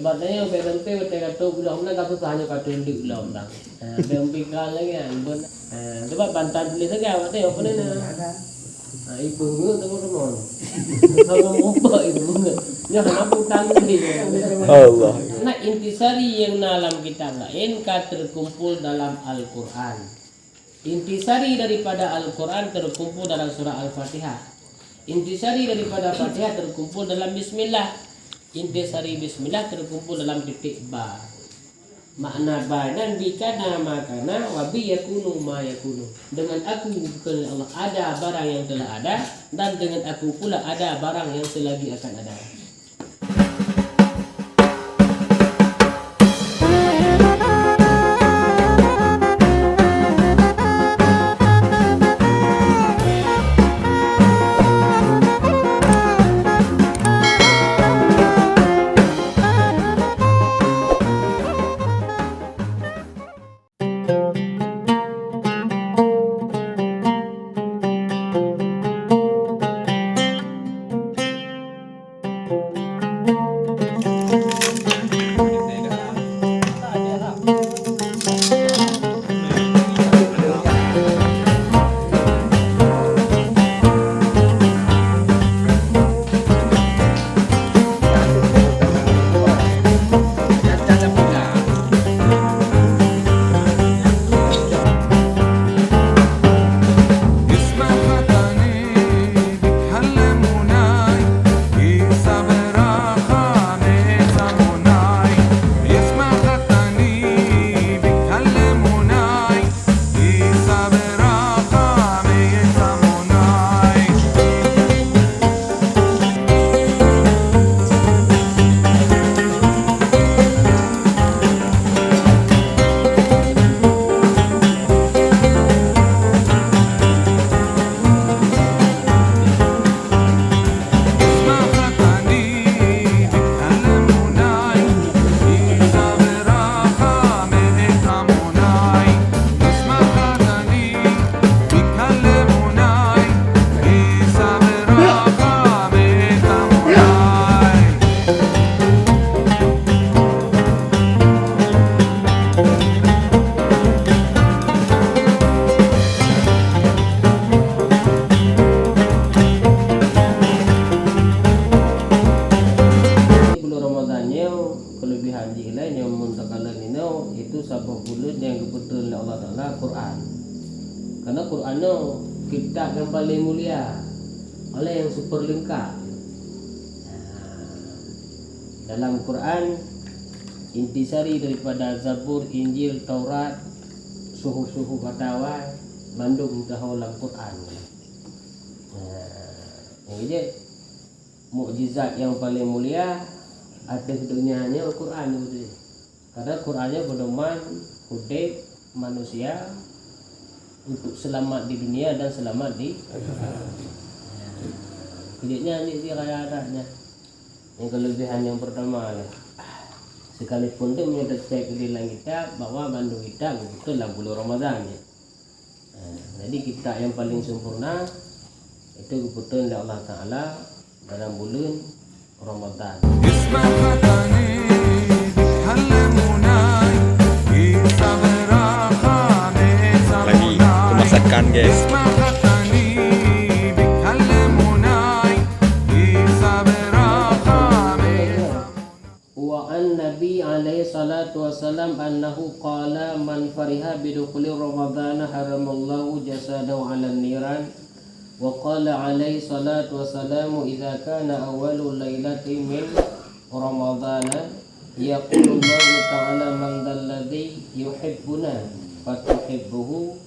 Sebabnya berhenti betul kata ulang nak kata hanya kata ulik ulang dah. Berhenti kan lagi kan. Sebab bantan tulis lagi awak tengok apa ni nak. Ibu ngut tu semua. Kalau ngumpa ibu ngut. Dia kenapa utang ni? Allah. Nah intisari yang dalam kitab lain terkumpul dalam Al-Quran. Intisari daripada Al-Quran terkumpul dalam surah Al-Fatihah. Intisari daripada Fatihah terkumpul dalam Bismillah. Intisari Bismillah terkumpul dalam titik ba. Makna ba dan bikana makana wabi yakunu ma yakunu. Dengan aku bukan Allah ada barang yang telah ada, dan dengan aku pula ada barang yang selagi akan ada. Karena Quran itu kitab yang paling mulia, oleh yang super lengkap. Dalam Quran intisari daripada Zabur, Injil, Taurat, suhu-suhu fatwa, mandung dalam Quran. Jadi mukjizat yang paling mulia atas dunianya Al-Quran itu. Karena Qurannya pedoman hidup manusia untuk selamat di dunia dan selamat di kejadiannya ini dia kaya adanya. Yang kelebihan yang pertama lah, sekalipun dia mendetek di dalam kitab bahwa bandung kita betul dalam bulan Ramadan ya. Jadi kita yang paling sempurna itu kebetulan oleh Allah Ta'ala dalam bulan Ramadan. Lagi kemasakan guys. Wa an Nabi alaihi salatu wassalam annahu qala man fariha bidukhuli Ramadhan haramallahu jasadahu 'alan niran. Wa qala alaihi salatu wassalamu idza kana awwalul lailati min Ramadhan yaqulu Allah ta'ala man dalladhi yuhibbuna fatuhibbuhu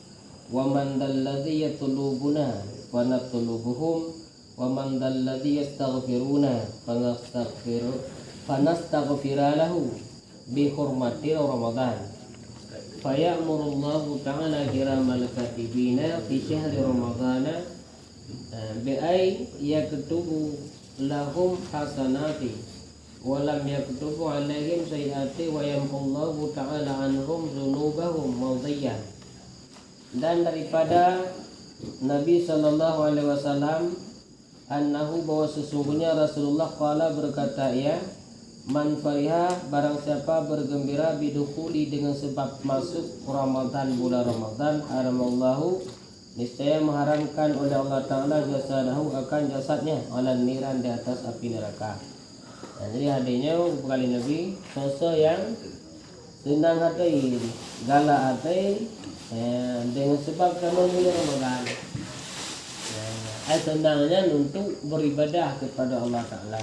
wa man dalladhi yatlubuna wa natlubuhum wa man dalladhi yastaghfiruna fanastaghfira lahu bi hurmati Ramadhan fayamurullahu ta'ala kiramal katibina fi syahri Ramadhana bi'ay yaktubu lahum hasanati walam yaktubu alaihim sayyati wa yamhullahu ta'ala anhum dzunubahum mawdhiyan. Dan daripada Nabi sallallahu alaihi wasallam annahu bahwa sesungguhnya Rasulullah qala berkata ya Man fariha barang siapa bergembira bidukhuli dengan sebab masuk Ramadan, bulan Ramadan, haramallahu niscaya mengharamkan oleh Allah Ta'ala jasadahu akan jasadnya ala niran di atas api neraka. Jadi hadirnya kali Nabi sosok yang senang hati, galak hati dengan sebab sama bulan Ramadan. Senangnya untuk beribadah kepada Allah Ta'ala.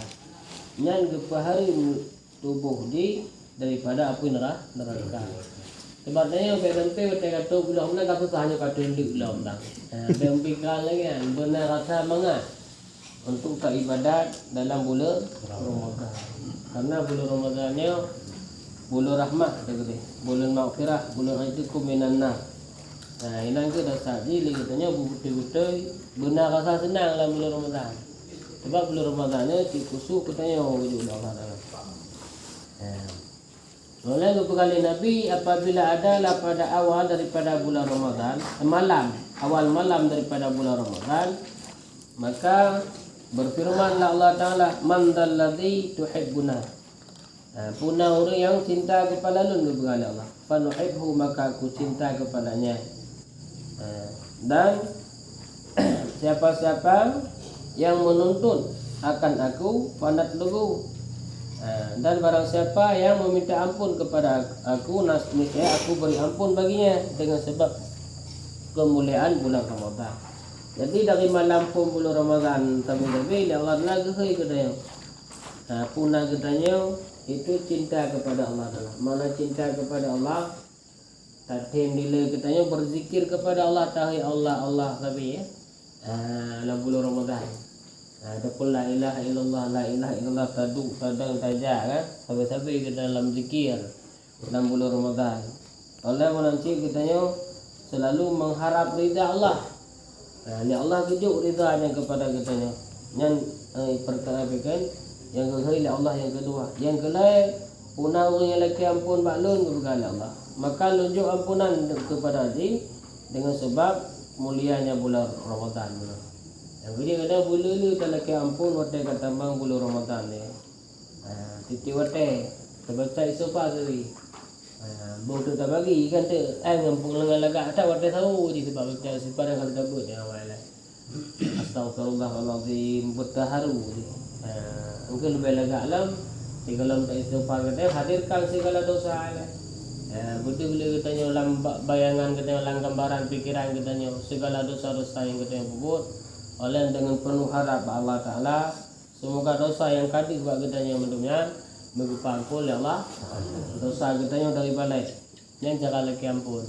Yang kepahari tubuh di daripada api neraka. Sebabnya yang berhenti berkata belum nak aku hanya kata duduk belum dah. Berhentikan lagi kan benar rasa semangat untuk tak ibadat dalam bulan Ramadan. Karena bulan Ramadannya bulan rahmat dia, bulan maghfirah, bulan aitukum minan nar. Inang ke dasar ni katanya betul-betul benar rasa senang dalam bulan Ramadan. Sebab bulan Ramadannya si kusuk katanya wujud Allah Taala. Oleh beberapa kali Nabi apabila adalah pada awal daripada bulan Ramadan, awal malam daripada bulan Ramadan, maka berfirmanlah Allah Ta'ala, man dalladhi tuhibbuna. Punah orang yang cinta kepada lun beberapa Allah. Fanuhibhu maka aku cinta kepadanya. Dan siapa-siapa yang menuntun akan aku fanat lugu. Dan barang siapa yang meminta ampun kepada aku, niscaya aku beri ampun baginya dengan sebab kemuliaan bulan Ramadan. Jadi dari malam pun bulan Ramadan tapi Allah lagi kedaya. Punah kedanya itu cinta kepada Allah Taala. Mana cinta kepada Allah, tatim nilai katanya berzikir kepada Allah Ta'ala, Allah tapi dalam bulan Ramadan. Ada pun la ilaha illallah tadang tajak kan sampai-sampai ke dalam zikir dalam bulan Ramadan. Oleh menanti katanya selalu mengharap ridha Allah. Ni Allah kejuk ridhanya kepada katanya. Yang perkara kan yang kedua Allah yang kedua. Yang kelai punah orang yang laki ampun baklun kepada Allah. Maka lunjuk ampunan kepada dia dengan sebab mulianya bulan Ramadan bulan. Yang dia kata bulu tak laki ampun watai kata bang bulan Ramadan ni. Titi watai terbaca isopa tadi. Bau tu tak bagi kan tu ngampung lengan lagak tak watai tahu di sebab kita sebarang kali kabut yang awal lah. Astagfirullahalazim bertaharu. Mungkin lebih lagak alam di dalam tak isopa kata hadirkan segala dosa lah. Betul bila katanya dalam bayangan katanya dalam gambaran pikiran katanya segala dosa-dosa yang katanya buat oleh dengan penuh harap Allah Ta'ala semoga dosa yang kadi buat katanya mendunia berupa ampun ya Allah dosa katanya dari balik yang cara lagi ampun.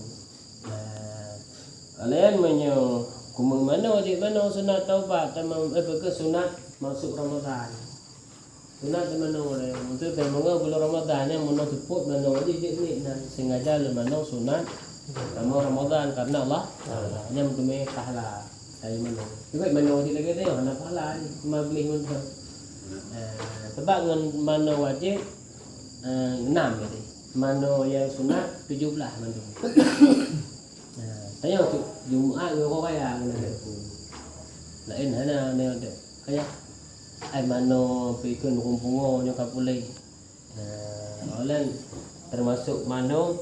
Kalian menyo kumung mana di mana sunat taubat tamam ke sunat masuk Ramadan. Sunat di mana orang untuk temenga bulan Ramadan yang mana tepuk mana di ni dan sengaja le mana sunat nama Ramadan karena Allah yang mendunia pahala dari mana. Juga mana wajib lagi tengok nak pahala ni mabli mana. Sebab dengan mana wajib 6 jadi. Mana yang sunat 17 mana. Tanya tu Jumaat ke orang kaya kena. Lain hana ni ada. Kaya ai mana pikun kumpungo nya kapulai. Oleh termasuk mana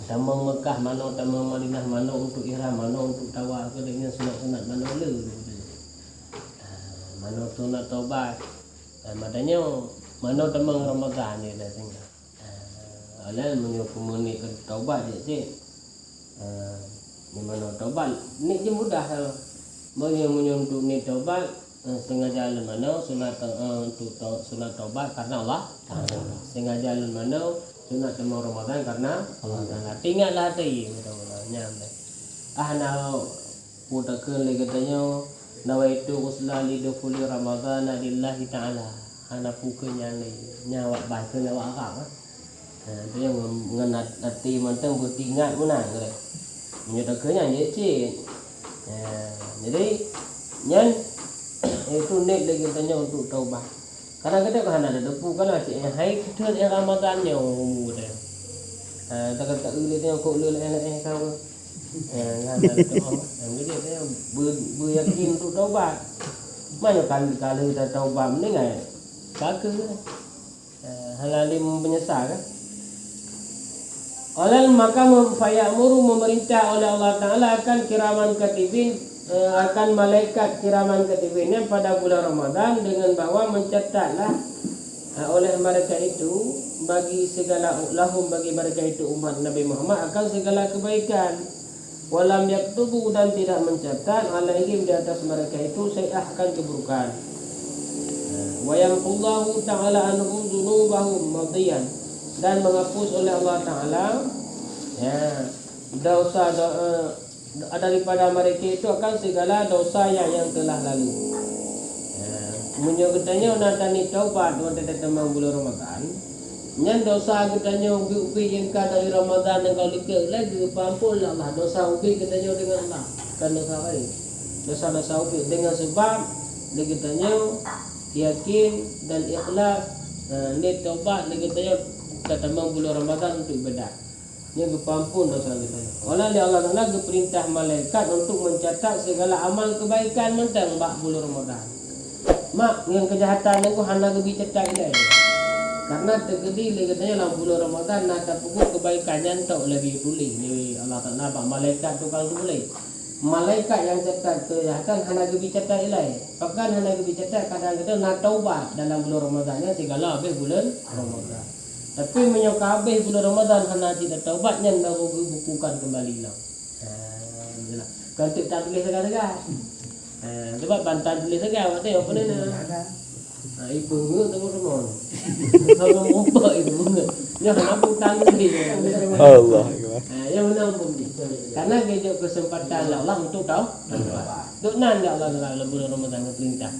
tamang Mekah mana tamang Madinah mana untuk ihram mana untuk tawaf ke dengan sunat-sunat mana le. Mana sunat taubat. Maknanya mana tamang Ramadan ni dah tinggal. Oleh menyukum ni ke taubat je cik. Ni mana taubat ni je mudah kalau. Untuk ni taubat setengah jalan mana sunat untuk sunat taubat karena Allah. Setengah jalan mana sunat tamang Ramadan karena Allah Taala. Tinggallah hati mudah-mudahan nyamai. Nak mutakan lagi katanya nawaitu ghusla lidukhuli Ramadan lillahi ta'ala. Ana pukanya ni nyawa baik ke nyawa akak. Itu yang mengenat hati mantang bertingat mana ke. Menyatakannya je cik. Jadi nyan itu nek lagi katanya untuk taubat. Kadang-kadang kan ada depu kan cik hai kita yang Ramadan nya dia. Tak kata ule tengok kok ule kau. Ada tu. Jadi dia beryakin untuk taubat. Mana kalau kita taubat ni kan. Kaka. Halali menyesal kan. Oleh maka fayamuru memerintah oleh Allah Ta'ala akan kiraman katibin, akan malaikat kiraman katibinnya pada bulan Ramadan dengan bahwa mencatatlah oleh mereka itu bagi segala lahum bagi mereka itu umat Nabi Muhammad akan segala kebaikan. Walam yaktubu dan tidak mencatat alaihim di atas mereka itu akan keburukan. Wa yamqullahu ta'ala anhum dzunubahum madiyan dan menghapus oleh Allah Ta'ala dosa daripada mereka itu akan segala dosa yang telah lalu. Menyebutnya natani taubat waktu datang bulan Ramadan. Nyan dosa katanya ubi yang dari Ramadan yang kau likir lagi pampul Allah dosa ubi katanya dengan Allah kan dosa lain. Dosa ubi dengan sebab dia katanya yakin dan ikhlas niat taubat dia katanya datang bulan Ramadan untuk ibadah. Yang berpampun dosa kita. Oleh Allah Taala perintah malaikat untuk mencatat segala amal kebaikan mentang bak bulan Ramadan. Mak yang kejahatan itu hanya lebih cetak ini. Karena terjadi katanya dalam bulan Ramadan nak pukul kebaikannya tak lebih tulis ni Allah Taala bak malaikat tukang tulis. Malaikat yang catat kejahatan hanya lebih cetak ini. Bahkan hanya lebih cetak kadang kita nak taubat dalam bulan Ramadannya segala habis bulan Ramadan. Tapi menyokap habis bulan Ramadan hanya tidak taubatnya baru bukukan kembali lah. Kan tak tulis segala-segala. Sebab bantan tulis segala waktu apa ni nak. Ibu ngut teman-teman. Kalau ngomong itu ngut. Yang nak bukan ni. Allah. Yang mana pun ni. Karena dia kesempatan Allah untuk tahu. Duk nan dia Allah dalam bulan Ramadan perintah.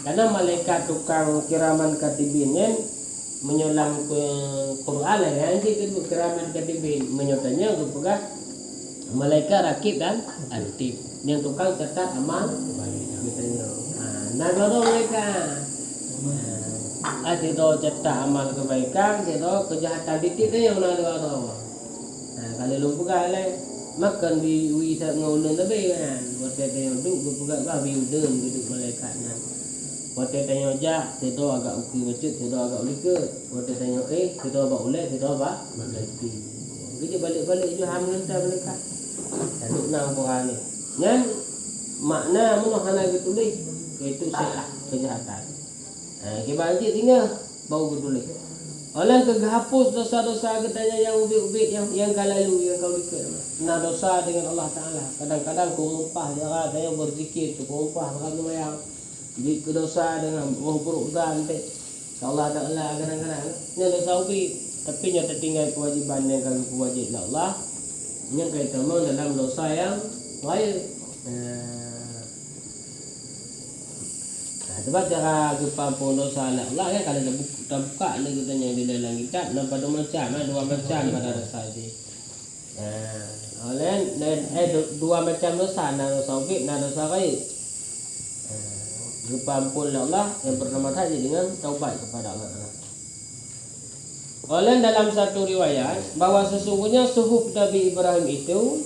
Karena malaikat tukang kiraman katibinnya menyulam ke Quran yang itu kiraman katibin menyotanya kepada malaikat rakib dan atib yang tukang catat amal katanya. Nah kalau mereka ada catat amal kebaikan, ada kejahatan titik tu yang nak ada. Kalau lu buka le makan di wisat ngulun lebih kan. Waktu dia duduk buka babi udem duduk malaikatnya. Waktu tanya jak, kita agak ukir masjid, kita agak ulikut. Waktu tanya kita agak ulek, kita agak berlaki. Jadi balik-balik je hamil tak mereka. Duduk nang Quran ni. Yang makna mana hana ditulis, itu salah kejahatan. Kita baca tinggal bau ditulis. Oleh kehapus dosa-dosa katanya yang ubit-ubit yang kalalu yang kau likut. Nah dosa dengan Allah Taala. Kadang-kadang kau umpah jaga saya berzikir, kau umpah kalau yang di dosa dengan buruk dan Allah Taala kadang-kadang ni dosa ubi tapi nya tertinggal kewajiban yang kami wajib Allah nya kita mau dalam dosa yang lain. Sebab cara kepampun dosa Allah kan kalau kita buka lagi katanya di dalam kitab nampak dua macam pada dosa ini. Oleh dua macam dosa, dosa ubi dan dosa lain. Kepampun Allah yang pertama tadi dengan taubat kepada Allah. Oleh dalam satu riwayat bahawa sesungguhnya suhuf Nabi Ibrahim itu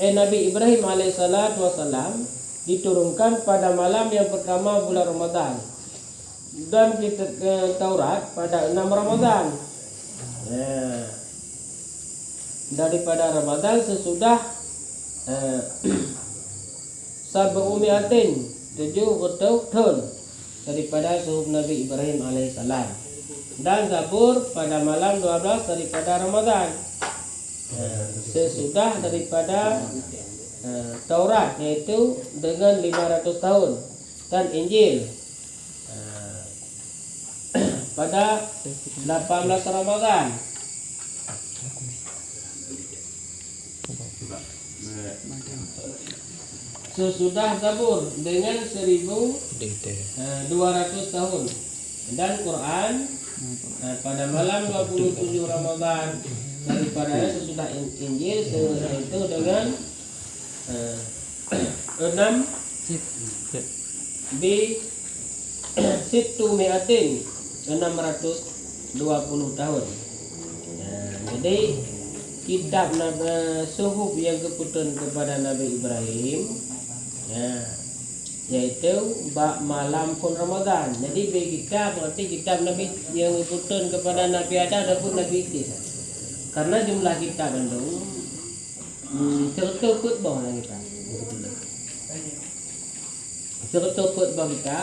Nabi Ibrahim alaihissalatu wassalam diturunkan pada malam yang pertama bulan Ramadan dan kita Taurat pada 6 Ramadan. Daripada Ramadan sesudah Sabu'umiatin 7 tahun daripada suhuf Nabi Ibrahim alaihissalam dan Zabur pada malam 12 daripada Ramadan sesudah daripada Taurat yaitu dengan 500 tahun dan Injil pada 18 Ramadan sesudah Zabur dengan 1200 tahun dan Quran pada malam 27 Ramadan daripada sesudah Injil itu dengan 6 Situ Miatin 620 tahun. Jadi kitab suhuf yang keputun kepada Nabi Ibrahim yaitu malam pun Ramadan. Jadi bagi kita berarti kitab Nabi yang diturun kepada Nabi Adam ataupun Nabi Idris. Karena jumlah kitab itu serta khutbah lah kita. Serta khutbah kita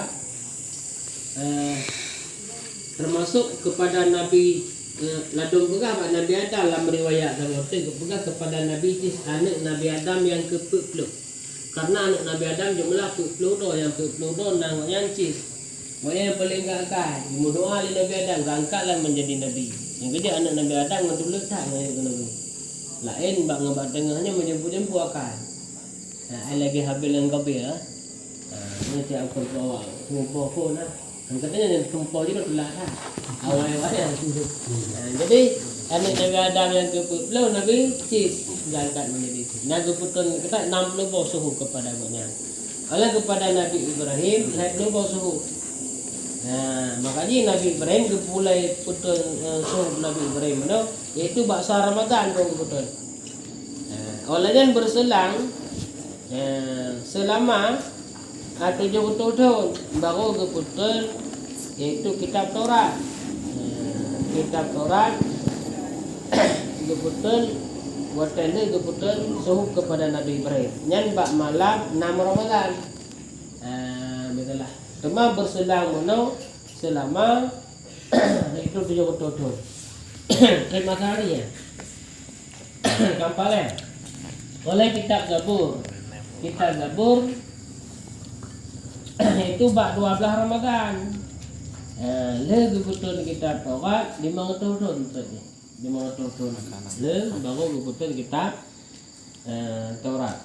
termasuk kepada Nabi ladung pegah Nabi Adam dalam riwayat dalam pegah kepada Nabi Idris anak Nabi Adam yang ke-40. Karena anak Nabi Adam jumlah 40 yang 40 namanya cis. Maknanya yang paling gagah berdoa li Nabi Adam angkatlah menjadi nabi. Yang kedua anak Nabi Adam ngatu letak menjadi nabi. Lain bak ngebat tengahnya menjemput-jemput akan. Lagi habil yang Qabil nanti aku bawa ngumpul pun kan katanya yang tumpah juga telah dah awal-awal jadi anak Nabi Adam yang ke-40 Nabi Cis diangkat menjadi Cis. Nabi putun kita 60 bau suhu kepada maknya. Oleh kepada Nabi Ibrahim 60 bau suhu. Makanya Nabi Ibrahim kepulai putun suhu Nabi Ibrahim itu iaitu baksa Ramadan kau putun. Olehnya berselang selama 70 tahun baru keputusan yaitu kitab Taurat. Kitab Taurat keputusan watanda keputusan suhu kepada Nabi Ibrahim. Nyan bak malam 6 Ramadan. Begitulah. Cuma berselang mono selama itu 70 tahun. Terima hari ya. Kampalen. Oleh kitab Zabur. Kitab Zabur itu bak 12 Ramadan. Le keputusan kitab Taurat 500 tahun saja. 500 tahun. Le baru keputusan kitab Taurat.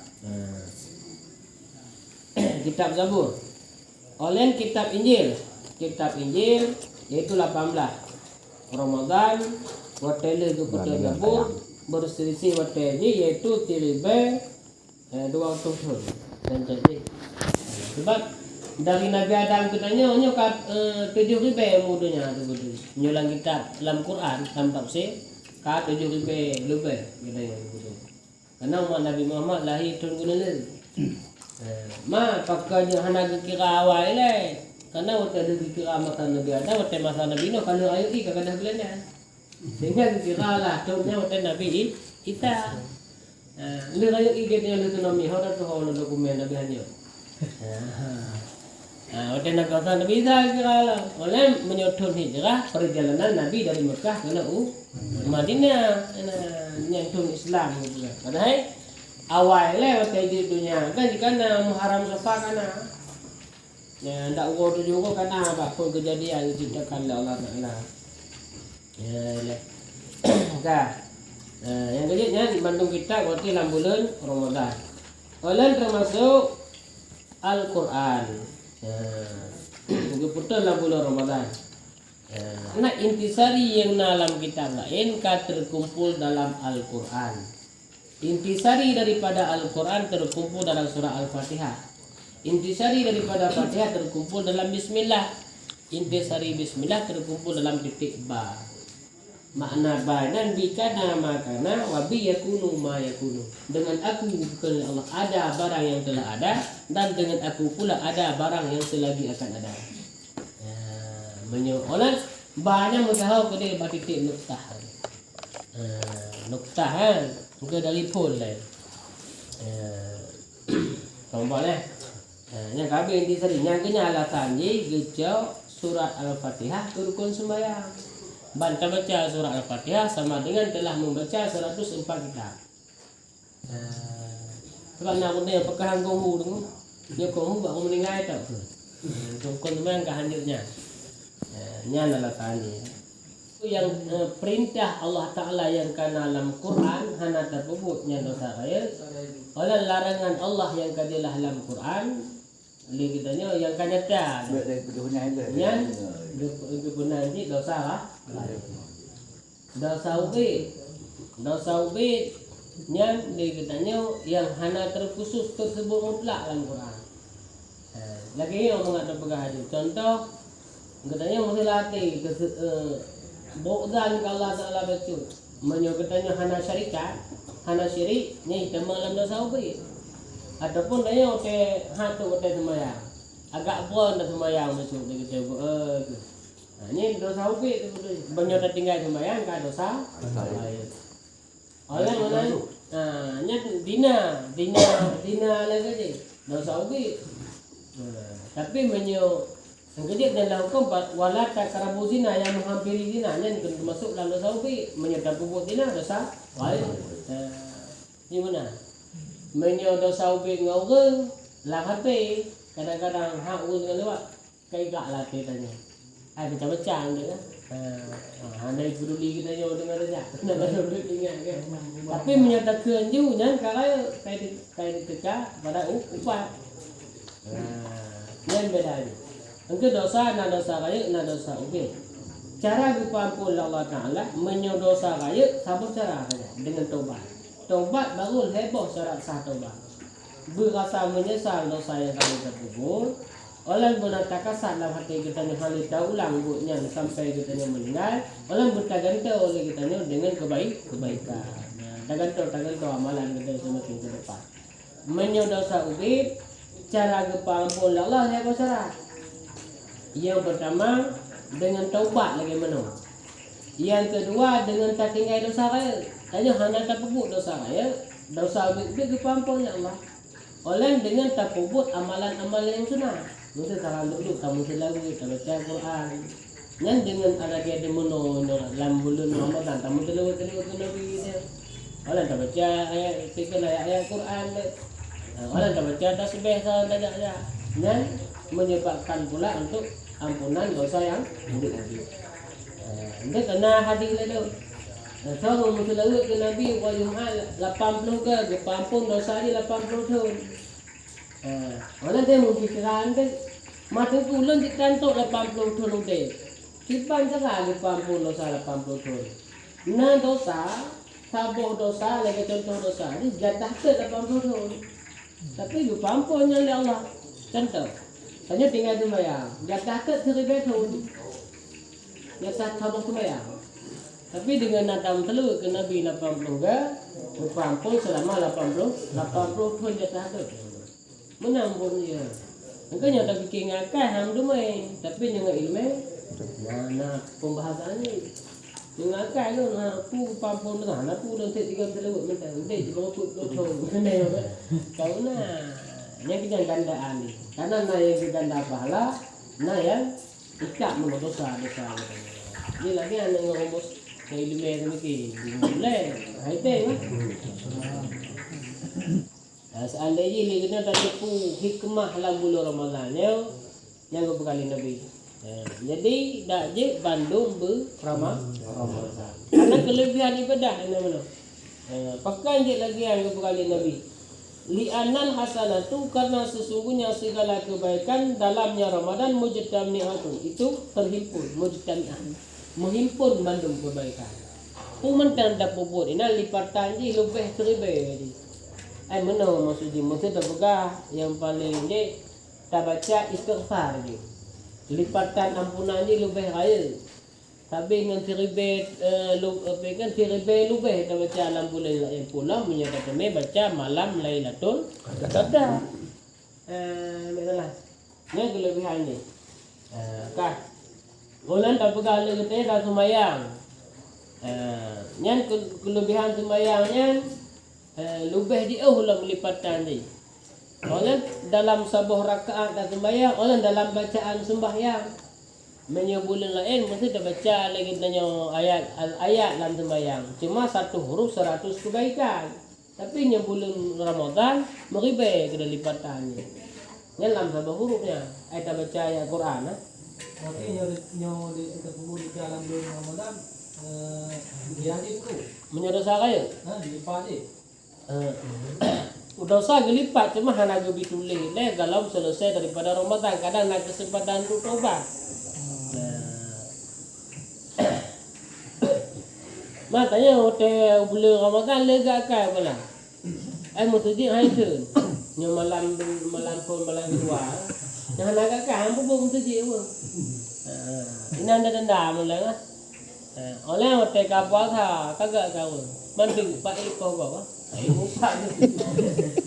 Kitab Zabur. Oleh kitab Injil. Kitab Injil yaitu 18 Ramadan. Watele keputusan Zabur berselisih watele yaitu 200 tahun. Dan jadi sebab dari Nabi Adam katanya hanya 7,000 mudanya tu betul. Nyulang kitab dalam Quran dalam tafsir ka 7,000 lebih katanya betul. Karena Nabi Muhammad lahir tahun guna pakanya hana kira awal le. Karena waktu ada kira masa Nabi Adam waktu masa Nabi Nuh kalau ayu i kagak belanja. Sehingga kira lah tahunnya waktu Nabi kita. Le ayu i katanya le tunami hora tu hora dokumen Nabi hanya. Waktu nak kata Nabi dah kira lah. Oleh menyusun hijrah perjalanan Nabi dari Mekah ke Madinah, nyantun Islam gitu. Padahal awalnya waktu di dunia kan jika Muharram Safar kana. Ya ndak ugo tu juga kana apa pun kejadian diciptakan oleh Allah Taala. Ya. Dah. Yang keduanya di Bandung kita waktu 6 bulan Ramadan. Oleh termasuk Al-Quran. Betul lah bulan Ramadan. Nah intisari yang dalam kitab lain terkumpul dalam Al-Quran. Intisari daripada Al-Quran terkumpul dalam surah Al-Fatihah. Intisari daripada Fatihah terkumpul dalam Bismillah. Intisari Bismillah terkumpul dalam titik ba. Makna ba dan bikana makana wabi yakunu ma yakunu. Dengan aku bukan Allah ada barang yang telah ada dan dengan aku pula ada barang yang selagi akan ada. Menyoalan banyak mutahaw kedai titik nuktah. Nuktah ke dari pol lain. Tombol yang kabeh intisari yang kena alasan je gejau surat Al-Fatihah rukun sembahyang. Bantah baca surah Al-Fatihah sama dengan telah membaca 104 kitab. Sebab nak benda yang pekahan konghu tu, dia konghu buat orang meninggal tak? Konghu memang kehandirnya. Nya adalah tanya. Yang perintah Allah Ta'ala yang kena dalam Quran hana terbubutnya dosa kaya. Oleh larangan Allah yang kadilah dalam Quran, li kitanya yang kanyata. Yang kebenaran ini dosa lah. Dosa ubid yang dikatanya yang hana terkhusus tersebut mutlak dalam Quran. Lagi yang mengatakan pegah contoh katanya mesti latih bu'dan Allah Ta'ala baca menyokatanya hana syarikat hana syirik ni tema dalam dosa ubid ataupun dia hatu semaya agak pun dah sembahyang masuk dia kata ni dosa ubit banyak dah tinggal sembahyang kan dosa. Orang mana nya dina lagi je dosa ubit. Tapi menyo Kemudian dalam hukum wala taqrabu zina yang menghampiri zina nya termasuk dalam dosa ubit, menyerta perbuat zina dosa lain. Ni mana? Menyo dosa ubit dengan orang lang hati kadang-kadang hak urus dengan lewat kai gak lah tanya. Macam-macam dia kan. Handai peduli kita yo dengan dia. Nak peduli ingat kan. Tapi menyatakan ju nya kalau kai dekat pada upah. Yang beda ni. Engkau dosa na dosa raya na dosa ubit. Cara dipampun Allah Taala menyodosa raya sabar cara saja dengan taubat. Taubat baru heboh syarat sah taubat. Berasa menyesal dosa yang kami terkubur. Orang bernatakasat dalam hati kita ni hal kita ulang buatnya sampai kita ni meninggal. Orang bertaganta oleh kita ni dengan kebaikan. Tagantau amalan kita semakin ke depan. Menyodosa ubit cara dipampun Allah heboh syarat. Yang pertama dengan taubat lagi mana. Yang kedua dengan tak tinggal dosa raya. Tanya hanya tak pebut dosa raya, dosa ubit kepampun ya Allah. Oleh dengan tak pebut amalan-amalan yang sunnah. Mesti kalau duduk kamu selalu tak baca Quran. Yang dengan ada dia demono dalam bulan Ramadan kamu selalu ke Nabi dia. Oleh tak baca ayat ayat Quran. Oleh tak baca tasbih saja. Dan menyebabkan pula untuk ampunan dosa yang ubit. Dia kena hadir dulu. Tahu mesti lalu ke Nabi wa Jumat 80 ke pampun dosa dia 80 tahun. Orang dia mungkin kiran dia mata bulan dikantok 80 tahun dia. Kipan cara dia pampun dosa 80 tahun. Nah dosa, sabuh dosa lagi contoh dosa ni jatah ke 80 tahun. Tapi dia pampunnya oleh Allah. Contoh hanya tinggal sembahyang. Jatah ke 1000 tahun. Jatah sabuh sembahyang. Tapi dengan natam telur ke Nabi 80 ke, berpampun selama 80 tahun jatah ke. Menang pun dia. Makanya tak fikir ngakai ham tu main. Tapi dengan ilmu, mana pembahasannya. Dengan ngakai tu, aku pampun tu kan. Aku dah set 3 telur. Nanti cuma aku tu. Kau nak. Yang kita gandaan ni. Karena na yang ganda pahala, na yang ikat menurut dosa. Ni lagi anak ngomong ke ilmu yang mungkin. Boleh. Haite kan? Seandainya ni kena tak tipu hikmah dalam bulan Ramadan yang berkali Nabi. Jadi dak je Bandung Ramadan. Karena kelebihan ibadah ini mana? Pakai je lagi yang berkali Nabi. Li'anal hasanatu karena sesungguhnya segala kebaikan dalamnya Ramadan mujtami'atun. Itu terhimpun mujtami'ah. Menghimpun bandung kebaikan. Umentan dak puput ina lipatan je lebih 1000 je. Mana maksud dia? Maksud tak pegah yang paling dia tak baca istighfar je. Lipatan ampunan je lebih raya. Tapi dengan 1000 lebih tak baca dalam bulan yang pula menyatakan baca malam Lailatul Qadar. Macamlah. Ni kelebihan ni. Kah. Bulan tak pegah le kita dah sembahyang. Yang kelebihan sembahyangnya lebih dia ulang lipatan ni. Oleh dalam sebuah rakaat dan sembahyang, oleh dalam bacaan sembahyang menyebulan lain mesti dah baca lagi tanya ayat dalam sembahyang. Cuma satu huruf 100 kebaikan. Tapi nyebulan Ramadan meribai ke lipatan ni. Dalam sebuah hurufnya ayat baca ayat Quran Tapi nyo di kita kubur di dalam bulan Ramadan dia itu menyodosa kaya. dilipat je. Dosa gelipat cuma hanya gebi tulis leh kalau selesai daripada Ramadan kadang nak kesempatan untuk taubat. Matanya hotel bulan Ramadan lega kai pula. Mesti hai tu. Nyo malam pun malam kedua. Jangan agak kan pun mesti je. Ini anda dendam lah. Oleh hotel kapal tha kagak kau. Mending pak iko bawa. Bukan.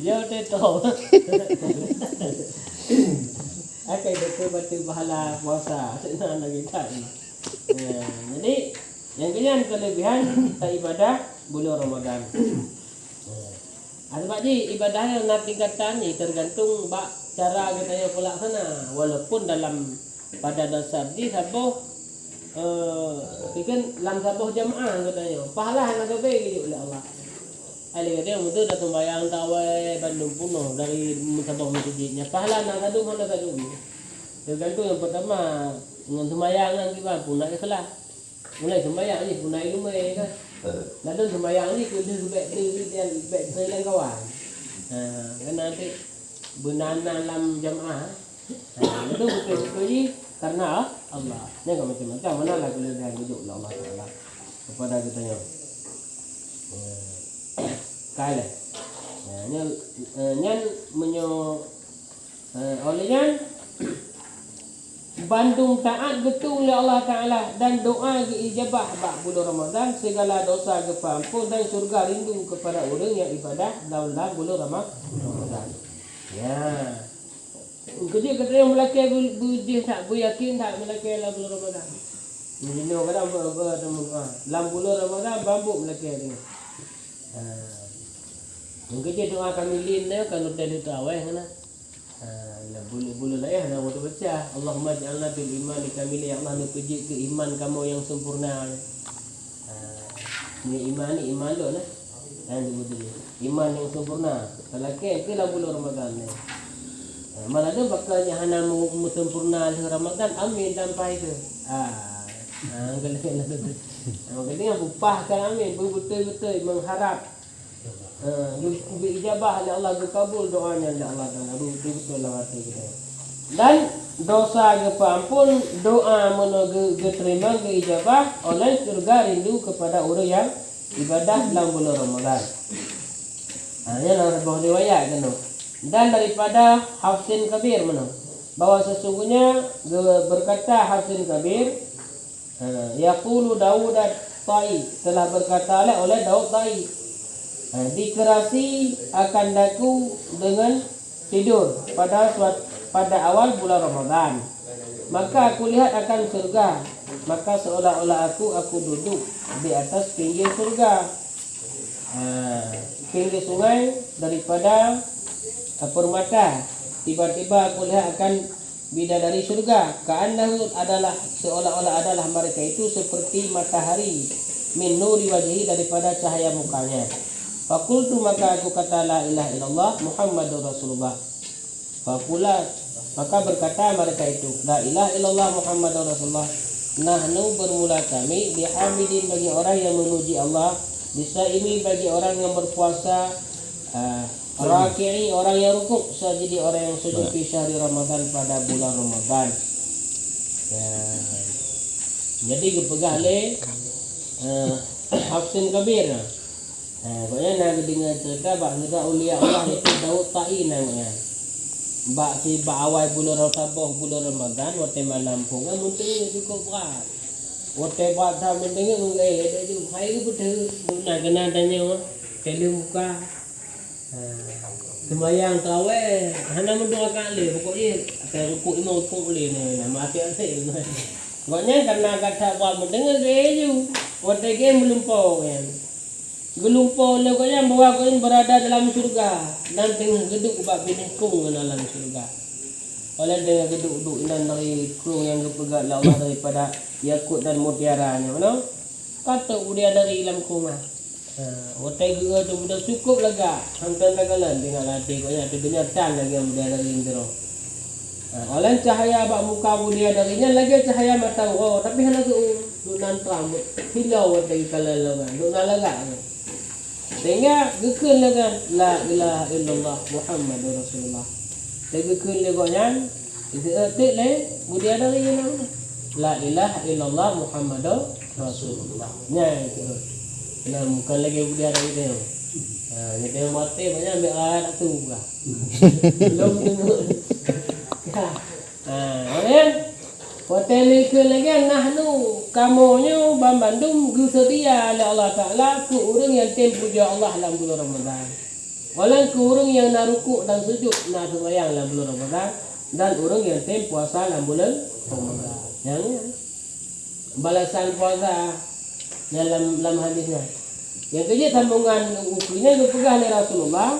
Dia hotel tu. Akan betul betul pahala puasa. Senang lagi tak ni. Jadi yang kalian kelebihan kita ibadah bulan Ramadan. Sebab ni ibadahnya nak tingkatan ni tergantung bak cara kita pelaksana. Walaupun dalam pada dasar di sabuh kan lam sabuh jamaah katanya. Pahala nak bagi oleh Allah. Ali dia mutu dah sembahyang tawai Bandung puno dari sabuh masjidnya. Pahala nak kadu mana kadu. Tergantung yang pertama dengan sembahyang nanti bang pun nak ikhlas. Mulai sembahyang ni pun nak ilmu kan. Lalu sembahyang ni kudu sebab dia kawan. Kan nanti benanan dalam jamaah. Itu betul-betul ni karena Allah. Ni kan macam-macam mana lah kelebihan hidup Allah Taala kepada kita yang kaya. Nyan menyo olehnya bandung taat betul oleh Allah Ta'ala dan doa diijabah bak bulan Ramadan segala dosa kepampun dan surga rindu kepada orang yang ibadah dalam bulan Ramadan. Ya. Kerja kata yang melaki budi tak beryakin tak melaki dalam bulan Ramadan. Ini kadang dalam bulan Ramadan bambuk melaki ni. Kerja doa kami lin dia kalau dia tarawih kan. Bulu-bulu lah nak waktu baca Allahumma ja'alna bil iman kamil ya Allah nak kerja ke iman kamu yang sempurna. Ni iman ni iman lo lah. Dan betul iman yang sempurna. Kalau ke dalam bulan Ramadan ni. Malah tu bakalnya hana mu sempurna di Ramadan amin sampai ke. Kalau kena tu. Maknanya upahkan amin betul-betul mengharap ijabah oleh Allah dikabul doanya oleh Allah Taala betul lah hati kita. Dan dosa kepampun doa menuju diterima ijabah oleh surga rindu kepada orang yang ibadah dalam bulan Ramadan. Ini adalah sebuah riwayat kan. Dan daripada Hafsin Kabir mana bahwa sesungguhnya berkata Hafsin Kabir yaqulu Daud at-Tai telah berkata oleh Daud Tai dikerasi akan daku dengan tidur pada awal bulan Ramadan. Maka aku lihat akan surga. Maka seolah-olah aku duduk di atas pinggir surga. Pinggir sungai daripada permata. Tiba-tiba aku lihat akan bidadari surga. Ka'annahu adalah seolah-olah adalah mereka itu seperti matahari min nuri wajhi daripada cahaya mukanya. Fakultu maka aku kata la ilaha illallah Muhammadur Rasulullah. Fakulat maka berkata mereka itu la ilaha illallah Muhammadur Rasulullah. Nahnu bermula kami bihamidin bagi orang yang memuji Allah, bisaimi bagi orang yang berpuasa, raki'i orang yang rukuk, sajidi orang yang sujud fi syahri Ramadan pada bulan Ramadan. Jadi kepegah le Hafsin Kabir. Pokoknya nak dengar cerita bak cerita ulia Allah itu Daud Tai namanya. Bak si bak awal bulan Ramadan waktu malam pun kan mungkin cukup berat. Waktu bak dah mendengar dia tu hai ke betul nak kena tanya tele muka. Sembahyang tarawih hana mendoa kali pokoknya akan rukuk 5 rukuk boleh ni nama asyik asyik. Pokoknya karena kata bak mendengar dia tu waktu game melumpau kan. Gelumpau lekanya bahawa kau berada dalam surga dan tengah geduk bab binekung dalam surga. Oleh dengan geduk-geduk inan dari kru yang kepegat Allah daripada yakut dan mutiaranya, mana? Kata dia dari dalam kumah. Otai gua tu sudah cukup lega, hantar lagalan dengan hati kau yang terbenarkan lagi yang dia dari indro. Oleh cahaya bab muka dia darinya lagi cahaya mata oh tapi hana tu nantram hilau otai kalalangan, duk nalaga. Sehingga gekun dengan la ilaha illallah Muhammadur Rasulullah. Gekun legonya itu le budi ada lagi la ilaha illallah Muhammadur Rasulullah. Nya itu. Nah bukan lagi budi ada itu. Ni dia mati banyak ambil ayat tu juga. Belum tengok. Oleh hotel ke lagi nahnu kamunya Bandung gusedia oleh Allah Taala ke orang yang tempuja Allah dalam bulan Ramadan. Oleh ke orang yang nak rukuk dan sujud nak sembahyang dalam bulan Ramadan dan orang yang tem puasa dalam bulan Ramadan. Yang balasan puasa dalam hadisnya. Yang kerja sambungan ukrinya itu pegang oleh Rasulullah.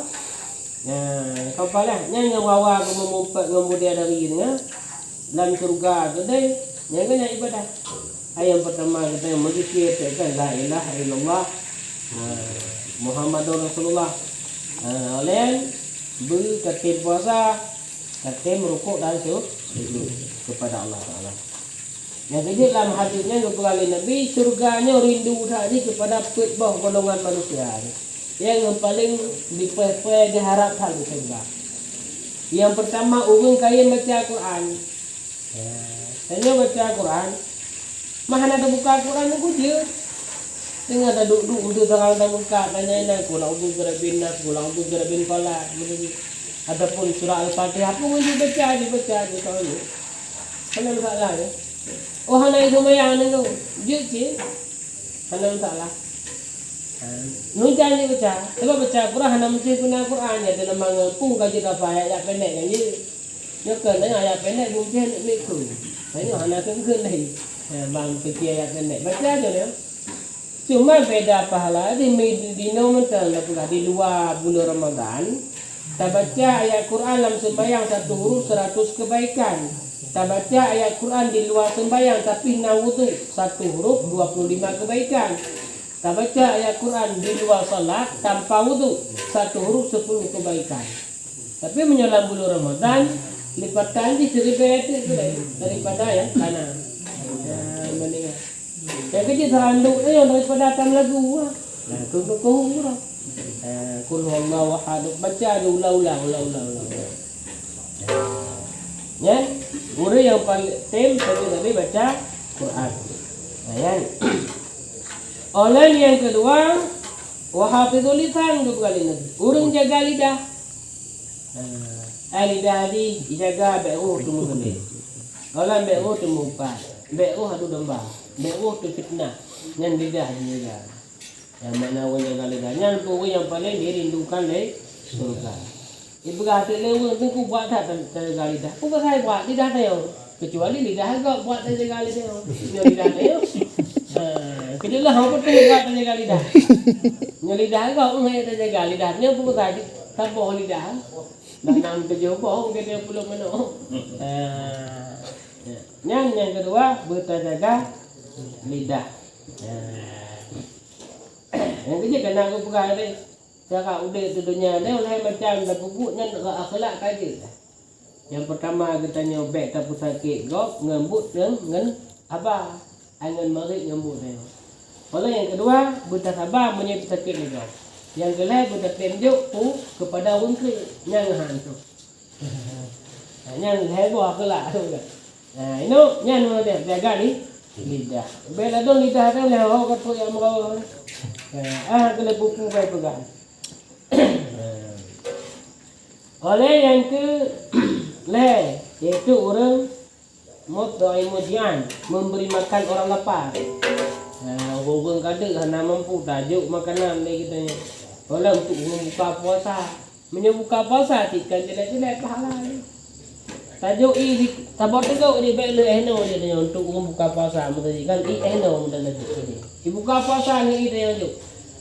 Kau palah yang wawa memupet memudia dari ini dalam surga tu deh. Yang kena ibadah. Ayat pertama kita yang berzikir kata la ilaha illallah Muhammadur Rasulullah. Oleh berkata puasa, kata merukuk dan sujud kepada Allah Taala. Yang kedua dalam hadisnya kali Nabi surganya rindu tadi kepada petbah golongan manusia. Yang paling diharapkan di surga. Yang pertama orang kaya baca Quran. Hanya baca Quran. Mana ada buka Quran aku je. Tengah ada duduk untuk terang dah buka tanya kula ubu gerabin nas kula ubu gerabin fala. Ataupun surah Al-Fatihah pun dibaca je tahu ni. Mana masalah ni? Oh hana itu mayang ni tu. Je. Hana masalah. Nujan je baca. Sebab baca Quran hana mesti guna Quran ya dalam mangapung kaji apa ayat pendek kan je. Nyakan ayat pendek mungkin nak mikul. Hanya hana keun lagi. Bang fikir ayat pendek. Baca je dia. Cuma beda pahala di mental di luar bulan Ramadan. Tak baca ayat Quran dalam sembahyang satu huruf 100 kebaikan. Tak baca ayat Quran di luar sembahyang tapi nawudu satu huruf 25 kebaikan. Tak baca ayat Quran di luar salat tanpa wudu satu huruf 10 kebaikan. Tapi menjelang bulan Ramadan lipatan di 1000 itu daripada yang kanan. Mendingan. Yang kecil teranduk ni yang daripada atas lagu lah. Tunggu kurang. Kul huwallahu ahad. Baca ulang. Ya. Murid yang paling tem tadi baca Quran. Ya. Oleh yang kedua, wahafizul lisan dua kali nanti. Urang jaga lidah. Lidah di dijaga be'u tu muslim. Oleh be'u tu mupat. Be'u hadu domba. Be'u tu fitnah. Yang lidah dijaga. Yang mana jaga lidah. Yang pokok yang paling dirindukan oleh surga. Ibu kata lewu tu ku buat tak jaga lidah. Bukan saya buat lidah dia. Kecuali lidah agak buat jaga lidah. Dia lidah dia. Kejelah apa tu buat jaga lidah. Nya lidah agak mengai jaga lidahnya pun tadi taboh lidah. Dan nam kerja bohong dia belum meno. Yang kedua berjaga lidah. Yang ketiga kena aku pegang ni. Cara udah tu dunia ni oleh macam dah pupuknya akhlak kaje. Yang pertama kita nyobek tak pusakit gop ngembut dengan apa? Angin marik ngembut dia. Oleh yang kedua bersabar menyebut sakit ni gop. Yang kelai bertunjuk tu kepada orang tu yang hantu. Yang heboh akhlak tu kan. Ini yang dia jaga ni lidah. Bela dong lidah tu le ho kat yang merau. Kena buku baik pegang. Oleh yang ke le iaitu orang mudian memberi makan orang lapar. Orang kada hana mampu tajuk makanan dia kita ni. Oleh untuk membuka puasa. Menyembuka puasa tikan jelek-jelek pahala ni. Tajuk i sabar tegak dia baik le ehno dia tanya untuk membuka puasa mesti kan i ehno mudah lagi ni. Dibuka puasa ni dia tajuk.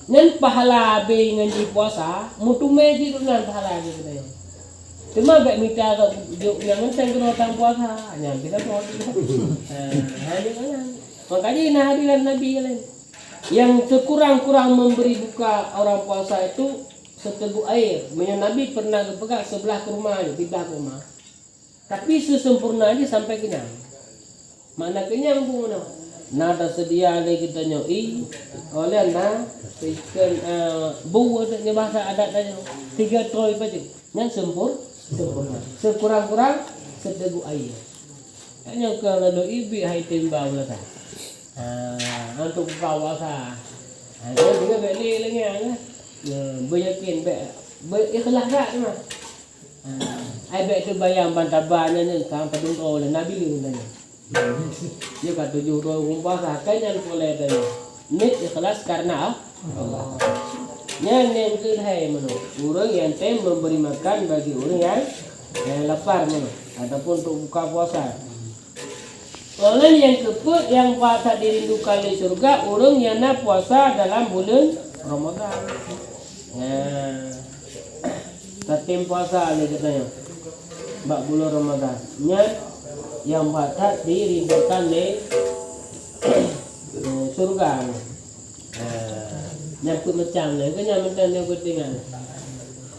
Ngan pahala be ngaji puasa mutu meji tu nan pahala dia tanya. Cuma baik minta juk yang mentang kena datang puasa. Hanya kita puasa. Hanya kan. Makanya nah hadiran Nabi lain. Yang sekurang-kurang memberi buka orang puasa itu seteguk air. Menyang Nabi pernah berpegang sebelah ke rumah ni, di belakang rumah. Tapi sesempurna aja sampai kenyang. Mana kenyang pun mana? Nada sedia lagi kita nyoi. Oleh na ikan bu ada bahasa adat tanya 3 troy saja. Yang sempurna. Sekurang-kurang seteguk air. Hanya kalau ibi hai timbang lah tak. Untuk buka puasa. Dia juga beli lagi kan. Beryakin berikhlas tak tu mah. Ai baik tu bayang bantaban ni kan padung oleh Nabi ni tanya. Dia kata 7 orang puasa kan yang boleh tanya. Nik ikhlas karena Allah. Yang ke hai mana? Orang yang tem memberi makan bagi orang yang lapar mana? ataupun untuk buka puasa. Orang yang keput yang tak dirindukan oleh surga, orang yang nak puasa dalam bulan Ramadan. Tatim puasa ni katanya. Bak bulan Ramadan. Yang tak dirindukan oleh surga. Nyakut macam ni, kan yang macam ni aku tengok.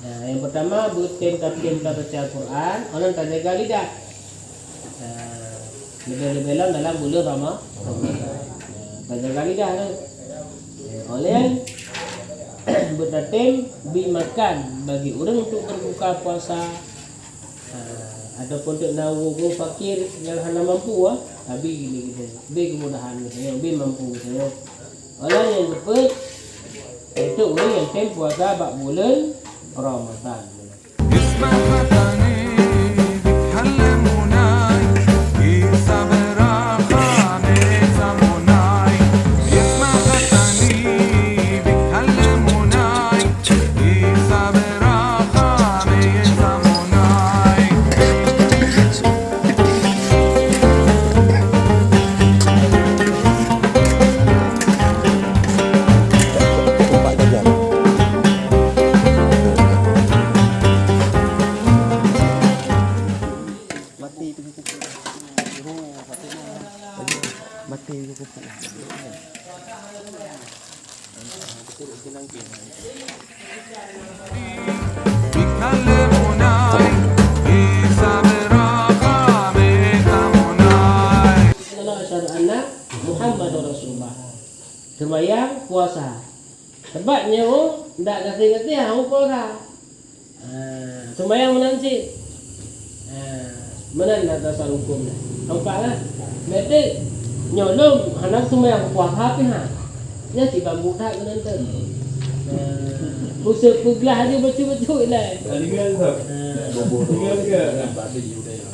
Yang pertama butin tatim baca Al-Quran, orang tak jaga lidah. Lebih-lebih dalam bulan Ramadan. Tak jaga lidah tu. Oleh bertatim bi makan bagi orang untuk berbuka puasa ataupun untuk nawu fakir yang hana mampu tapi ini kita bi kemudahan kita bi mampu kita. Orang yang dapat itu orang yang tem puasa bak bulan Ramadan. Sembahyang puasa. Sebabnya ndak ngerti-ngerti hang ora. Sembahyang menanci. Menan atas hukum dah. Nampaklah. Berarti nyolong anak sembahyang puasa pi Nya si bambu tak kena tu. Pusat puglah dia betul-betul lah. Tinggal tu. Tinggal ke? Ada juga yang.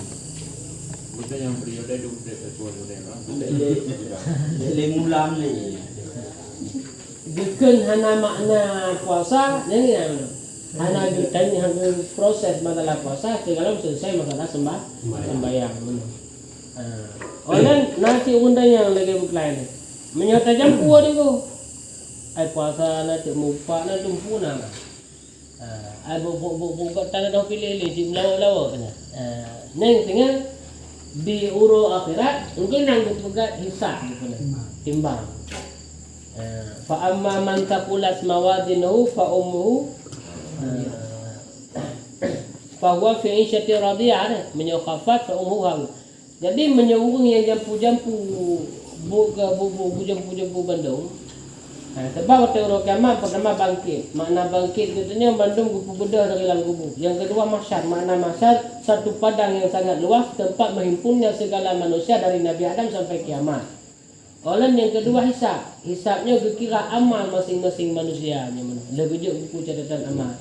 Bukan yang periode itu Lemulam ni. Bukan hanya makna puasa, ni hanya ditanya hanya proses masalah puasa, kalau selesai masalah sembahyang. Orang nasi undang yang lagi berkelain, menyata jampu ada ko. Ai puasa nanti mupa nanti tumpu nama. Ai buka tangan dah pilih cik lawa-lawa kena. Neng tengah di uru akhirat mungkin nang pegat hisab timbang. Fa amma man taqulat mawazinuhu fa ummuhu fa huwa fi 'ishati radiyah menyokafat fa ummuhu hawi. Jadi menyuruh yang jampu-jampu jampu Bandung. Sebab waktu orang kiamat pertama bangkit. Makna bangkit katanya Bandung kupu bedah dari dalam kubur. Yang kedua masyar. Makna masyar satu padang yang sangat luas tempat menghimpunnya segala manusia dari Nabi Adam sampai kiamat. Orang yang kedua hisab. Hisabnya kira amal masing-masing manusia. Lebih buku catatan amal.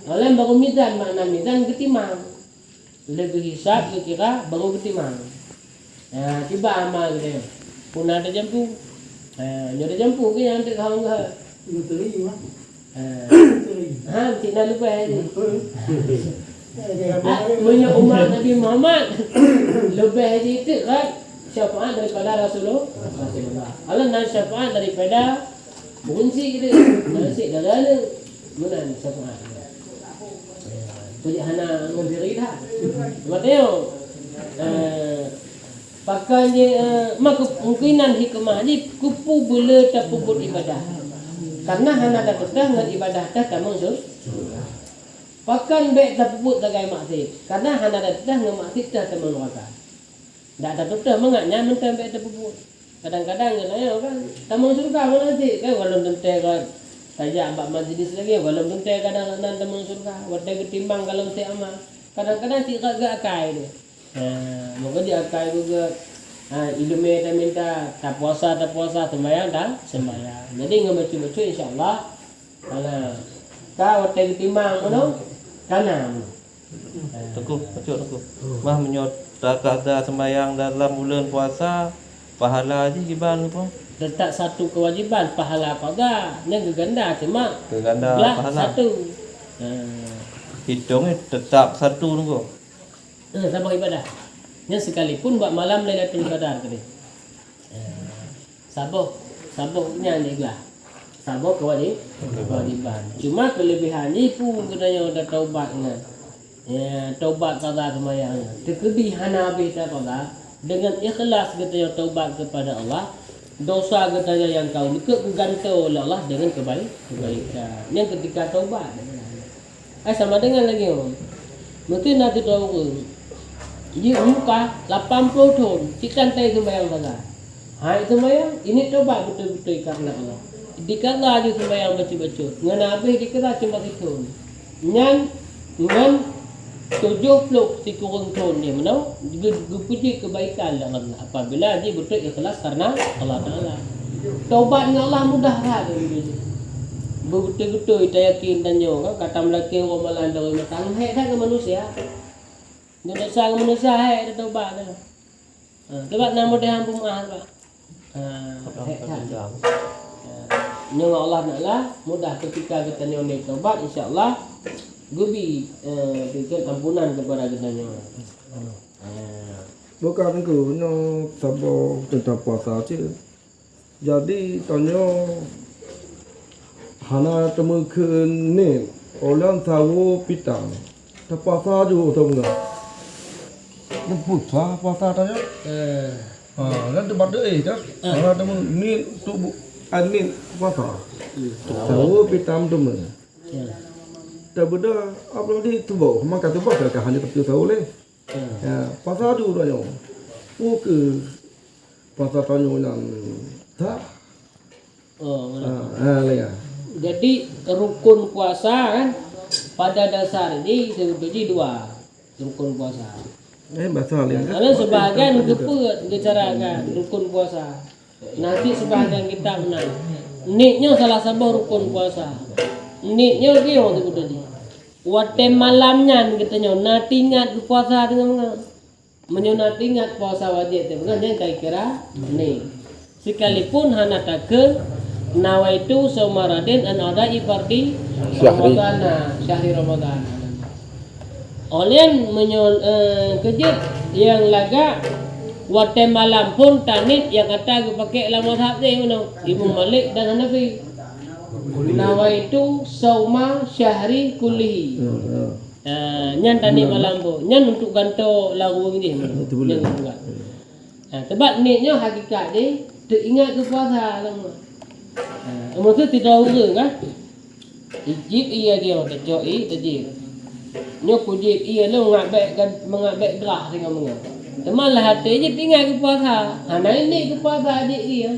Orang baru mizan. Makna mizan ketimang. Lebih hisab kira baru ketimang. Tiba amal gitu. Pun ada jampu. Ada jampu ke yang tak kau enggak? Tidak lupa ini. Punya umat Nabi Muhammad lebih itu kan syafaat daripada Rasulullah. Allah nak syafaat daripada kunci kita. Nasi darah mana syafaat. Jadi hana memberi dah. Maknanya pakainya maka kemungkinan hikmah ni kupu bela tak puput ibadah. Karena hana dah betah dengan ibadah dah tak maksud. Pakan baik tak puput tak gaya maksud. Karena hana dah betah dengan maksud dah tak menguatkan. Tak ada betah mengatnya mentang baik tak puput. Kadang-kadang katanya kan tamu surga mana sih kan walau tentu kan tajak abak majlis lagi walau tentu kadang-kadang tamu surga wadah ketimbang kalau si amal. Kadang-kadang si agak akai dia. Maka dia akai juga ilmu kita minta tak puasa sembahyang dah sembahyang. Jadi ngebaca-baca insya-Allah kau wadah ketimbang mana kanan. Teguh, betul. Mah menyatakan sembahyang dalam bulan puasa pahala aja gimana pun. Letak satu kewajiban pahala qada yang geganda cuma pahala satu. Hitungnya tetap satu tunggu. Sabar ibadah. Yang sekalipun buat malam Lailatul Qadar tadi. Sabarnya juga. Sabar kewajiban. Cuma kelebihannya pun katanya ada taubatnya. Ya, taubat qada semayangnya. Kelebihan habis qada dengan ikhlas katanya taubat kepada Allah. Dosa katanya yang kau gantung oleh Allah dengan kebaikan. Yang ketika taubat. Sama dengan lagi orang. Mungkin nanti tahu dia muka 80 tahun, cikan tay sembahyang saja. Itu sembahyang, ini coba betul-betul karena Allah. Dikala aja sembahyang baca-baca. Ngan habis dikira cuma itu. Ngan 70 si kurang tahun dia menau, dipuji kebaikan Allah. Apabila dia betul ikhlas karena Allah Taala. Taubat dengan Allah mudah lah dia. Betul-betul kita yakin dan nyo kata melaki ramalan dari matang hek dah ke manusia. Dia dosa ke manusia hek dia taubat dah. Taubat nama dia hang pemaaf pak. Hek dah. Nyo Allah Taala mudah ketika kita nyo ni taubat insya-Allah gubi berikan ampunan kepada kita nyo. Bukan ke no sabar tentang puasa je. Jadi tanya hana temu ke ni orang tahu pitang. Terpuasa juga tahu enggak? Puasa puasa tanya. Kan tempat deh dah. Hana temu ni tubuh anin puasa. Tahu pitang temu. Terbeda apa lagi tubuh? Maka tubuh kan hanya betul tahu leh. Ya, puasa juga tanya. Ke puasa tanya yang tak. Ya. Jadi rukun puasa kan pada dasar ini sebetulnya dua rukun puasa. Bahasa lain kan? Ada sebahagian dicarakan rukun puasa. Nanti sebahagian kita menang. Niknya salah satu rukun puasa. Niknya dia waktu itu tadi. Waktu malamnya katanya nanti ingat puasa dengan menyunat ingat puasa wajib. Bukan yang kira nih. Sekalipun hana takkan nawaitu saumaradin an adai fardi Ramadana syahri Ramadan. Oleh kejut yang laga waktu malam pun tanit yang kata aku pakai dalam mazhab ni Imam Malik dan Hanafi. Nawaitu sauma syahri kullihi. Nyan tanit malam pun nyan untuk ganto lagu ni. Sebab niatnya hakikat ni teringat ke puasa lama. Maksud tidak urang kan? Ijib ia dia terjoi terjib. Nyo kujib ia lu mengabek gerah dengan menga. Temalah hati je tinggal ke puasa. Hana ini ke puasa adik dia.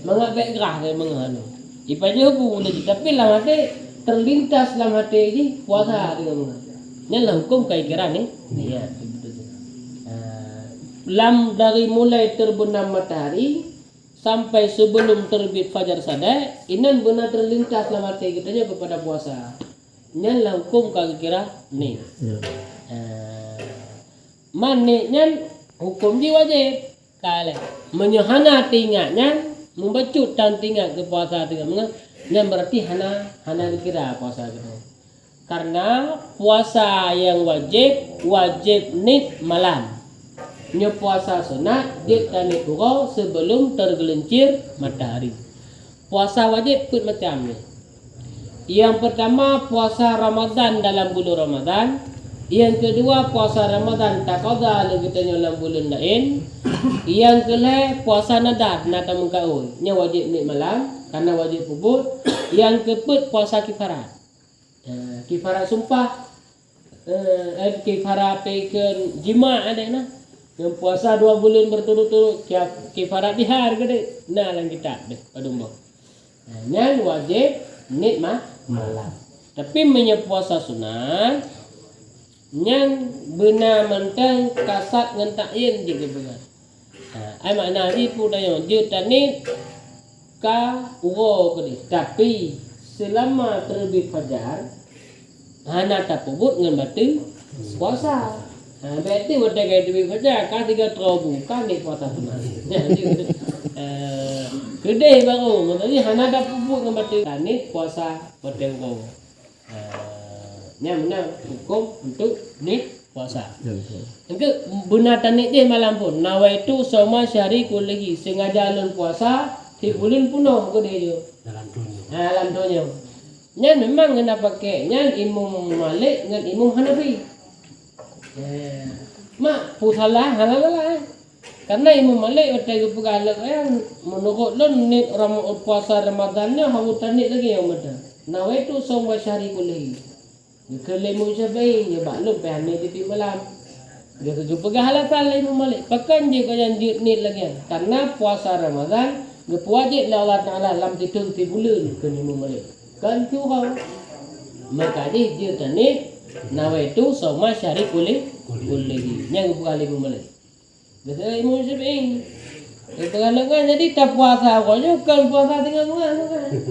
Mengabek gerah dengan menga tu. Ipaje bu lagi tapi lah hati terlintas dalam hati je puasa dengan menga. Nyalah hukum kira ni. Ya betul. Lam dari mulai terbenam matahari sampai sebelum terbit fajar sadar, inan benar terlintas dalam hati kitanya kepada puasa. Nyan lah hukum kira ni. Maniknya hukum dia wajib. Kalau menyahana tinggatnya, membacut dan tinggal ke puasa dengan nyan berarti hana kira puasa kita. Karena puasa yang wajib nit malam. Nya puasa sunat dia tanit urau sebelum tergelincir matahari. Puasa wajib pun macam ni. Yang pertama puasa Ramadan dalam bulan Ramadan. Yang kedua puasa Ramadan taqadha lagi tanya dalam bulan lain. Yang kelima puasa nadar nak mengkaul. Nya wajib ni malam karena wajib puput. Yang keempat puasa kifarat. Kifarat sumpah. Kifarat pekan jima ada nah. Yang puasa 2 bulan berturut-turut kifarat dihar gede. Nah lang kita deh padumbo. Yang wajib nit malam. Tapi menye puasa sunat yang benar mentang kasat dengan takyin juga benar. Ai makna ni pun dah yang dia tanit ka uro ke tapi selama terbit fajar hana tak pubut dengan batu puasa. Berarti wadah gaya terbit fajar ka 3 terobu kan ni puasa sunat. Gede baru maksudnya hana tak pubut dengan batu tanit puasa wadah uro. Nya benar hukum untuk nit puasa. Ya betul. Engke benar tanik je malam pun. Nawaitu soma syahri kullihi. Sengaja alun puasa di bulan puno ke dia je. Dalam dunia. Nyan memang kena pakai nyan Imam Malik dengan Imam Hanafi. Mak pusalah halal lah. Karena Imam Malik waktu itu pegala yang menurut lon ni puasa Ramadannya hawu tanik lagi yang ada. Nawaitu soma syahri kullihi. Kelemu Syafi'i ya baklum pe hani di malam. Dia tu pegah halal Imam Malik. Pakan je kau yang ni lagi. Karena puasa Ramadan wajib lah Allah Ta'ala dalam tidur di bulan ke Imam Malik. Kan tu kau. Maka dia tanik nawaitu soma syahri kullihi. Yang bukan Imam Malik. Biasa Imam Syafi'i. Itu kan jadi tak puasa kau je kan puasa tinggal kan.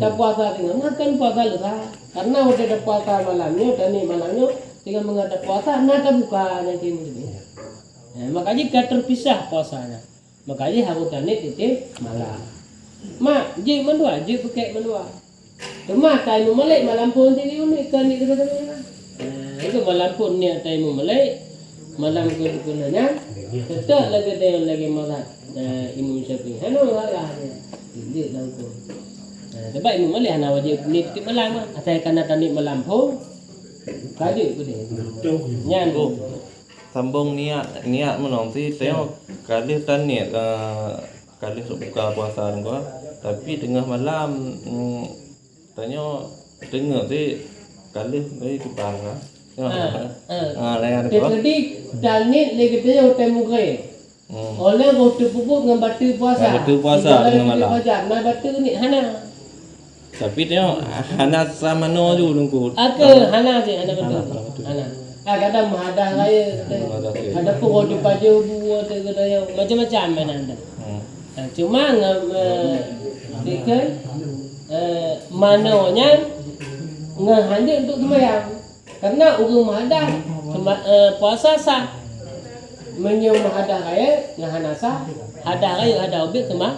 Tak puasa tinggal kan puasa lusa. Karena udah ada puasa malamnya dan ni malamnya tinggal menghadap puasa nak buka nanti mesti. Makanya gak terpisah puasanya. Makanya harus tanik titik malam. Mak, je mendua, je pakai mendua. Cuma time Malik malam pun tinggi unik kan ni kata-kata. Itu malam pun ni time Malik malam kegunanya tetap lagi dia lagi mazhab Imam Syafi'i. Hano lah dia dalam tu. Sebab Imam Malik hana wajib ni titik malam ah. Atai kana tanik malam pun kaji tu dia. Nyan tu. Sambung niat menong si tengok kali taniat kali buka puasa gua tapi tengah malam tanya dengar si kali dari kepang lain apa Jadi tanik lagi dia hotel muka. Oleh waktu pupuk dengan batu puasa. Batu puasa tengah malam. Nah batu ni hana. Tapi tengok hana sama no ju lungkut. Hana je hana betul. Hana. Kadang mahadah raya. Ada pun di paju buat kedaya macam-macam mana anda. Cuma dekat mananya ngahanda untuk sembahyang. Karena urang mahadah puasa sah. Menyo mahadah raya ngahana sah. Hadah raya ada objek semah.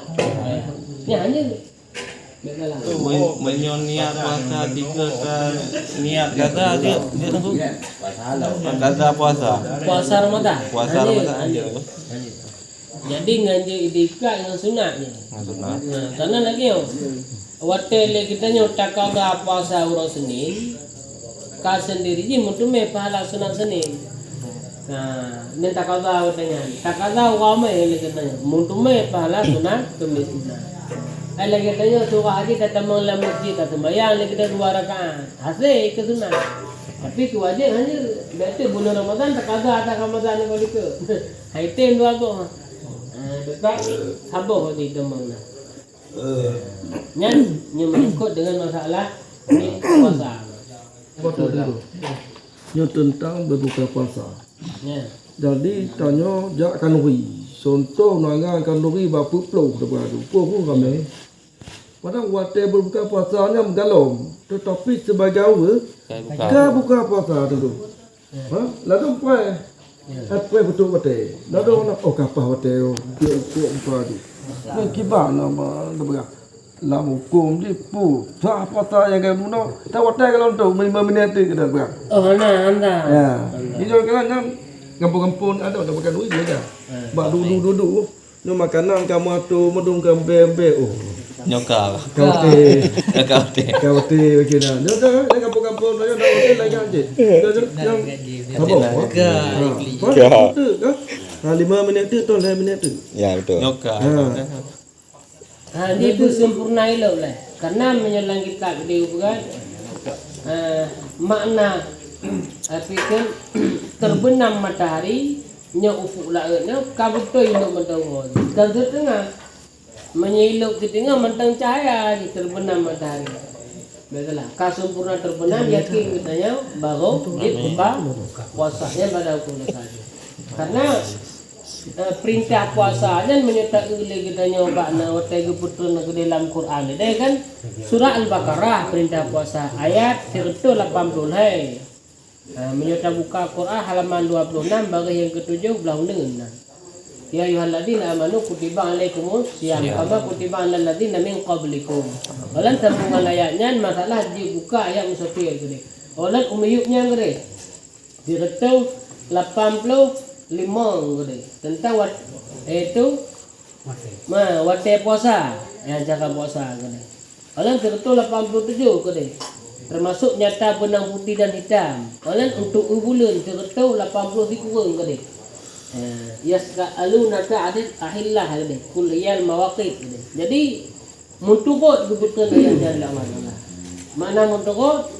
Ni hanya menyon niat puasa tiga niat kata dia tunggu kata puasa Ramadan aja. Jadi nganje idika dengan sunatnya. Karena lagi hotel kita nyo takaga puasa uro Senin ka sendiri je mutume pahala sunat Senin. Nah, ni takaga hotelnya. Takaga wame le katanya. Mutume pahala sunat Kamis. Lagi tanya surah haji datang dalam masjid atau sembahyang lagi kita 2 rakaat. Hasil ke sunat. Tapi tu wajib hanya betul bulan Ramadan tak ada Ramadan ni kalau itu. Haitin dua go. Dekat sabar di demang lah. Nyan menyangkut dengan masalah ni puasa. Betul dulu. Nyo tentang berbuka puasa. Ya. Jadi tanya jak kalori. Contoh nangan kalori berapa puluh depan tu. Pun kami. Padahal waktu berbuka puasanya menggalom. Tetapi sebagai awal ka buka puasa tu. Lalu apa betul-betul. Lalu nak kapah betul. Dia buka tu. Ni kibah nama depan. Lam hukum di pu. Tak puasa yang kamu nak. Tak waktu kalau tu 5 minit tu kita buka. Oh, anda. Ya. Hijau kan kampung-kampung ada pakai duit je. Bak duduk. Ni makanan kamu tu medung kambe-kambe. Oh. Nyokal. Kaute Kaute. begini. Dia kampung-kampung saya dah hotel lagi aje. Yang 5 minit tu 2 minit tu. Ya betul. Nyokal. Dia tu sempurna elok lah. Karena menyelang kita dia bukan makna artikan terbenam matahari nya ufuk lautnya kabutoi untuk mentang dan setengah menyiluk ke tengah mentang cahaya di terbenam matahari. Baiklah, kasempurna terbenam yakin katanya baru dibuka puasanya pada hukum saja. Karena perintah puasa dan menyertai oleh katanya bakna watai keputusan ke dalam Quran ini kan surah Al-Baqarah perintah puasa ayat 180 hai. Menyertai buka Quran halaman 26 bagi yang ketujuh belah dengan. Ya ayyuhalladzina amanu kutiba alaikumus syiyam kama kutiba alal ladzina min qablikum. Olan sambungan ayatnya masalah dibuka ayat musafir gede. Olan umiyubnya gede. Direktau gitu. Tentang itu wate puasa yang jaga puasa gitu. Orang tertu 87 gitu. Termasuk nyata benang putih dan hitam. Orang untuk bulan tertu 80 kurang gitu. Yas'alunaka adid ahillah gitu. Kulliyal mawaqit gitu. Jadi muntukot kebetulan ayat dari Allah. Mana muntukot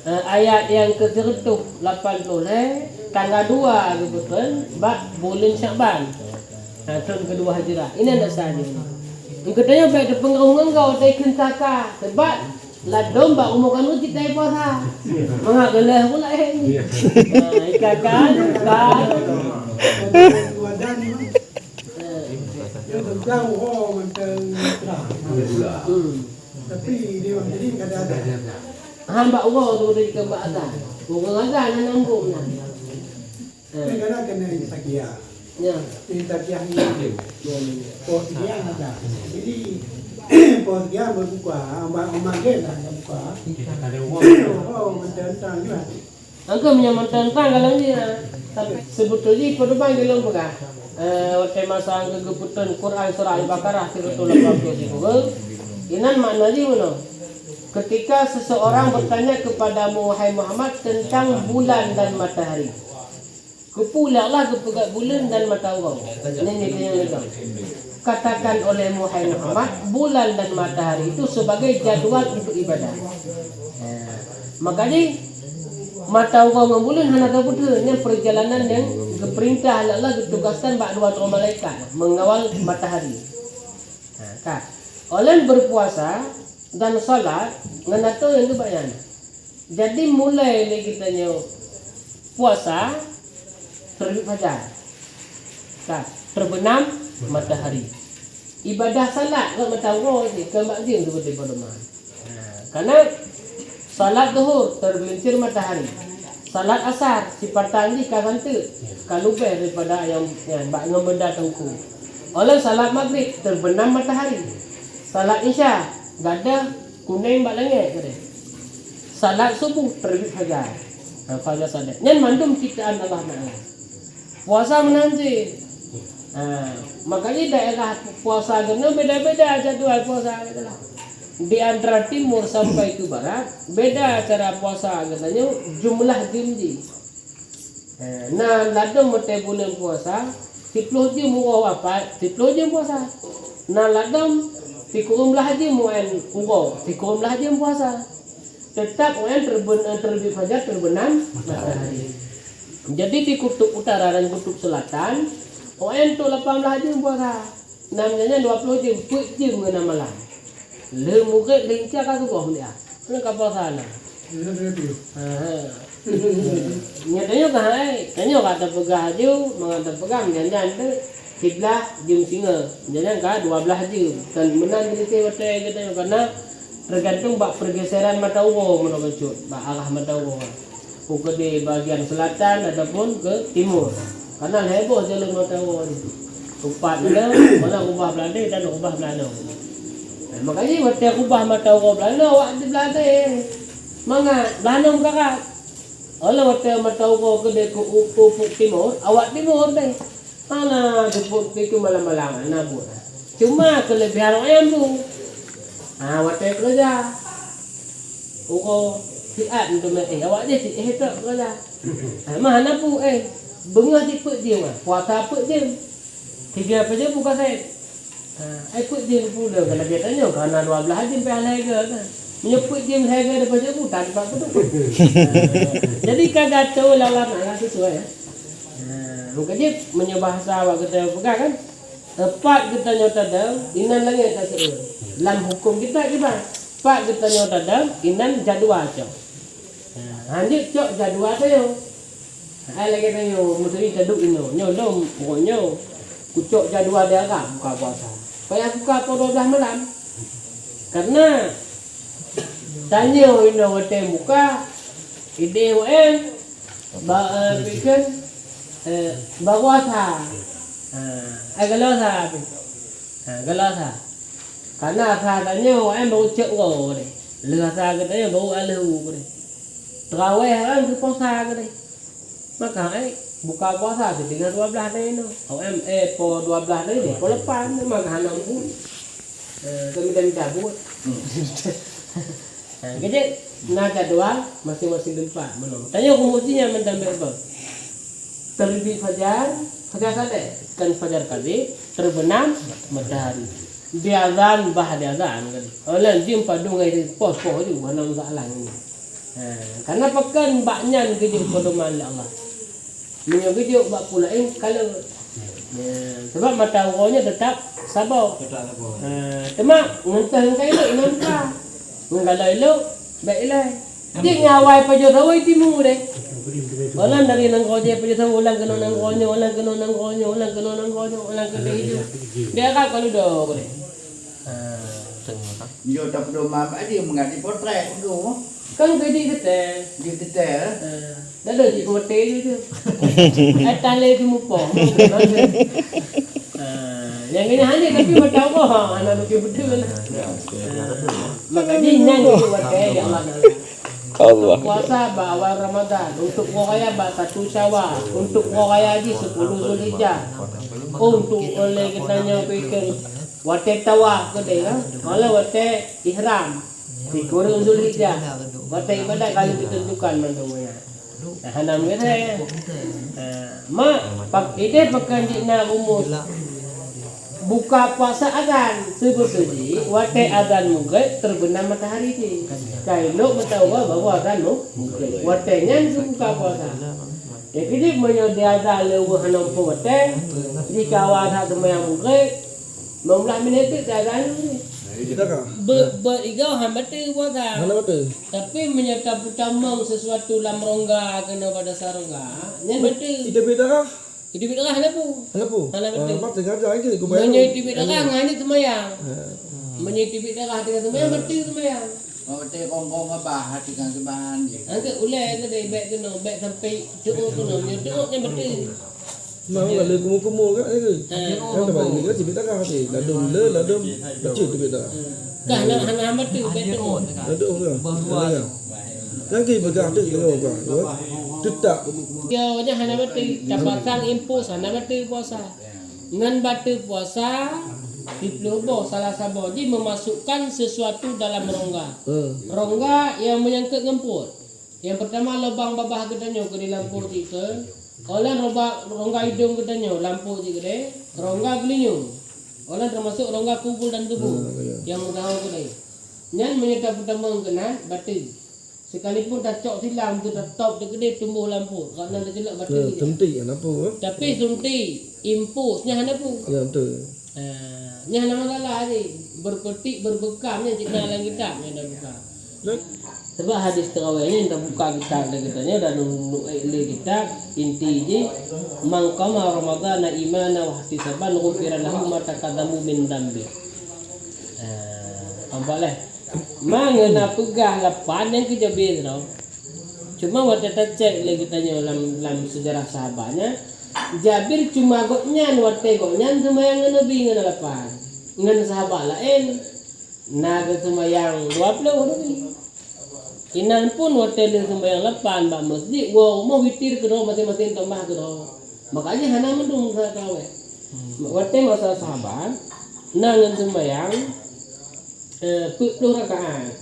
ayat yang ke-180 tanggal 2 kebetulan bulan Syaban. Tahun kedua Hijrah. Ini ada sahaja. Yang katanya baik ada pengaruh engkau tai kentaka. Sebab ladom bak umur kamu kita puasa. Mengagelah pula ini. Ikakan Yang tentang mentang tapi dia jadi kadang-kadang hamba Allah tu dari kembang atas. Bukan atas nak nambung nak. kadang kena takia. Ya. Ini takia ni. Pos dia ada. Jadi pos dia berbuka, amak dia dah buka. Oh, mentang juga. Angka menyamakan kalau ni tapi sebetulnya pada bang gelong pegah. Waktu masa angka keputusan Quran surah Al-Baqarah 180 inan maknanya mana? Ketika seseorang bertanya kepadamu wahai Muhammad tentang bulan dan matahari. Kepulaklah kepegat bulan dan matahari. Ini katakan oleh wahai Muhammad, bulan dan matahari itu sebagai jadual untuk ibadah. Makanya mata orang bulan hana keputusan ini perjalanan yang keperintah Allah ditugaskan bak dua orang malaikat mengawal matahari. Kan. Oleh berpuasa dan salat ngana tu yang kebanyakan. Jadi mulai lagi kita nyo puasa terbit fajar. Kan. Terbenam matahari. Ibadah salat kalau matahari ni kembang dia seperti pada mana. Karena salat zuhur tergelincir matahari. Salat asar si petang ni kawan tu kalubeh daripada yang bak ngembeda tengku. Oleh salat maghrib terbenam matahari. Salat isya gada kuning bak langit kata. Salat subuh terbit fajar. Fajar salat. Nyan mandum ciptaan Allah Taala. Puasa menanti. Makanya daerah puasa guna beda-beda jadual puasa itulah. Di antara timur sampai ke barat beda cara puasa katanya jumlah jimji. Nah ladang mete bulan puasa 10 jam urang apa 10 jam puasa. Nah ladang tikum belah jam muan urang tikum belah jam puasa. Tetap muan terbit fajar terbenam matahari. Jadi di kutub utara dan kutub selatan muan tu 18 jam puasa. Namanya 20 jam, 4 jam kena malam. Le murid lincah kan tu dia. Nak kapal sana. Nyatanya kanyo kata pegah je, mengata pegang jangan tu sebelah jam singa. Jangan ka 12 jam. Dan menang kita hotel kita karena tergantung bak pergeseran mata uang mana kecut, bak arah mata uang. Ke di bahagian selatan ataupun ke timur. Karena heboh jalan mata uang ni. Upat dia mana ubah Belanda dan ubah Belanda. Makanya waktu ubah mata orang Belanda awak di Belanda mangat Belanda kakak. Kalau waktu mata orang ke deku ufuk timur awak timur deh. Mana jemput itu malam-malam nak buat. Cuma kelebihan ayam tu. Waktu kerja. Uko siat untuk awak je tak kerja. Mana pu bengah cepet je puasa apa je. 3 apa je buka saya. Ikut dia pula kalau dia tanya kerana 12 jam pe harga kan. Menyebut jam harga daripada aku tanpa betul. Jadi kagak tahu lawan nak sesuai ya. Makanya menyebahasa awak kita pegang kan. Tepat kita nyata dah inan langit tak seul. Dalam hukum kita gimana? Tepat kita nyata dah inan jadual cok. Lanjut cok jadual saya. Lagi tanya mesti caduk ino. Nyo pokoknya kucok jadual dia kan buka puasa. Payah buka pada 12 malam. Karena tanya ini hotel buka ide pikir bawa tha. Galau tha. Galau tha. Karena tha tanya baru cek go ni. Leh tha katanya baru alhu ni. Terawih kan puasa ni. Maka buka puasa tu dengan 12 hari no. Po 12 hari ni, po lepas memang hanam pun. Kami dah minta buat. Jadi nak jadwal masing-masing tempat mana. Tanya kumutinya mentambil apa? Terbit fajar sadek, kan fajar kadib, terbenam matahari. Diazan diazan kan. Orang jim padu ngai pos-pos tu hanam salang ni. Karena pekan baknya kerja pedoman Allah. Menyujuk bak pulain kalau sebab mata awalnya tetap sabar. Cuma ngentah kai lu nampak. Ngala elok baiklah. Dia ngawai pajo rawai timu deh. Orang dari nang koja pajo tahu ulang kena nang konyo, ulang kena nang konyo, ulang kena nang konyo, ulang kena hidup. Dia kan kalau dah boleh. Yo tak perlu mama dia mengadi potret tu. Kan gede teh. Dia tetel. Dah ada di hotel tu. Tale tu mupo. Yang ini hanya tapi macam apa? Anak lebih betul. Makanya yang hotel ya Allah. Allah. Puasa awal Ramadan untuk orang ba 1 Syawal, untuk orang haji 10 Zulhijjah. Untuk oleh kitanya pikir wate tawaf ke dia, kalau wate ihram. Di kurang Zulhijjah. Wate ibadat kalau ditentukan mandungnya. Hanam kita ya. Pak ide pekan dina rumus. Buka puasa azan sebetul wate azan mungkin terbenam matahari ni. Kalau tahu bahwa azan mungkin wate nya buka puasa. Jadi menyo dia azan lewu hanam wate di kawasan semua mungkin 15 minit tu azan ni. Berigau hambatu puasa. Mana betul? Tapi menyata putamang sesuatu dalam rongga kena pada sarongga. Nya betul. Kita beda kah? Hidup darah apa? Apa? Mak tengah aja lagi aku bayar. Menyetibik darah ngani semayang. Menyetibik darah dengan semayang betul semayang. Oh, betul kongkong apa hati kan kebahan dia. Angkat ulai ke dek beg kena beg sampai cukup kena menyetibiknya betul. Mau enggak le kumur-kumur kat ke? Kan dah bagi dia cibit darah hati. Ladum kecil tu beda. Kah nak hana betul betul. Ladum ke? Lagi begang tu dengan orang. Tetap. Dia nya hana betul. Capatang impus hana betul puasa. Ngan batu puasa diplobo salah satu dia memasukkan sesuatu dalam rongga. Rongga yang menyangkut ngempur. Yang pertama lubang babah gedanya ke di lampu kita. Oleh rongga hidung gedanya lampu gede. Rongga gelinyung. Oleh termasuk rongga kubul dan tubuh yang tahu kedai. Nyan menyerta pertama kena batu. Sekalipun dah cok silam tu dah top dia gede tumbuh lampu. Kerana dia jelak batu. Suntik kan apa? Tapi suntik impusnya hana pun. Ya betul. Nya hana masalah ni. Berpetik berbekamnya jika dalam kitabnya dah buka. Sebab hadis terawih ni dah buka kitab dah katanya dah nunuk kitab inti je mangkama ramadhana imana wa ihtisaban ghufira lahu ma taqaddamu min dambi. Ampalah. Mangena pegah lapan yang kejabir tau. Cuma waktu cek lagi tanya dalam sejarah sahabatnya, Jabir cuma goknya waktu goknya sembahyang Nabi ngena lapan. Ngan sahabat lain naga sembahyang 20 Nabi. Inan pun waktu dia sembahyang lapan bak masjid, wow mau witir ke masing-masing tambah ke makanya hana mendung tarawih. Waktu masa sahabat nangan sembahyang 10 rakaat.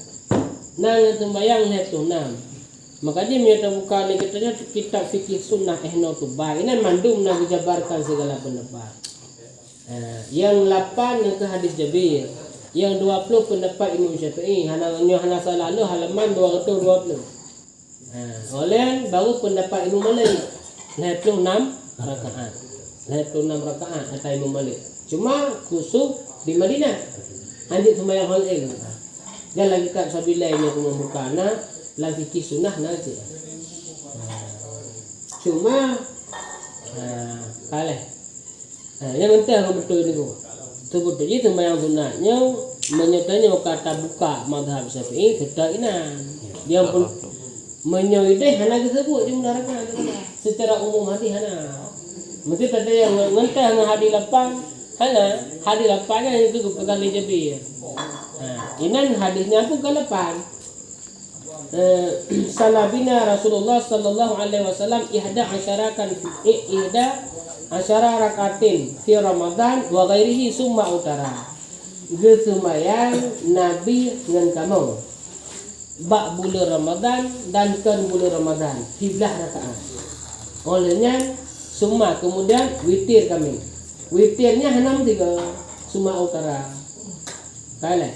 Nangan sembahyang 6. Makanya dia buka ni katanya kitab fikih sunnah Ihnatubah. Ini mandum nak dijabarkan segala pendapat. Yang 8 itu hadis Jabir. Yang 20 pendapat Imam Syafi'i. Hana salah lu halaman 220. Oleh baru pendapat Imam Malik 26 rakaat. 26 rakaat kata Imam Malik. Cuma khusuf di Madinah. Anjir sembahyang hal ini. Dan lagi kat sabilai yang membuka nak lagi sunnah nanti. Cuma kalah. Yang penting betul ni tu. Betul je sembahyang sunatnya menyertanya kata buka mazhab Syafi'i kedainan. Dia pun menyoideh hana disebut di menarakan secara umum hati hana. Mesti ada yang ngentah dengan hadis 8 hana hadis 8 itu kali Jabir. Inan hadisnya pun ke 8. salabina Rasulullah sallallahu alaihi wasallam ihda asyara rakatin fi Ramadan wa ghairihi summa utara. Gesumayan Nabi dengan kamu bak bulan Ramadan dan kan bulan Ramadan 13 rakaat. Olehnya summa kemudian witir kami. Witirnya 63 summa utara. Kala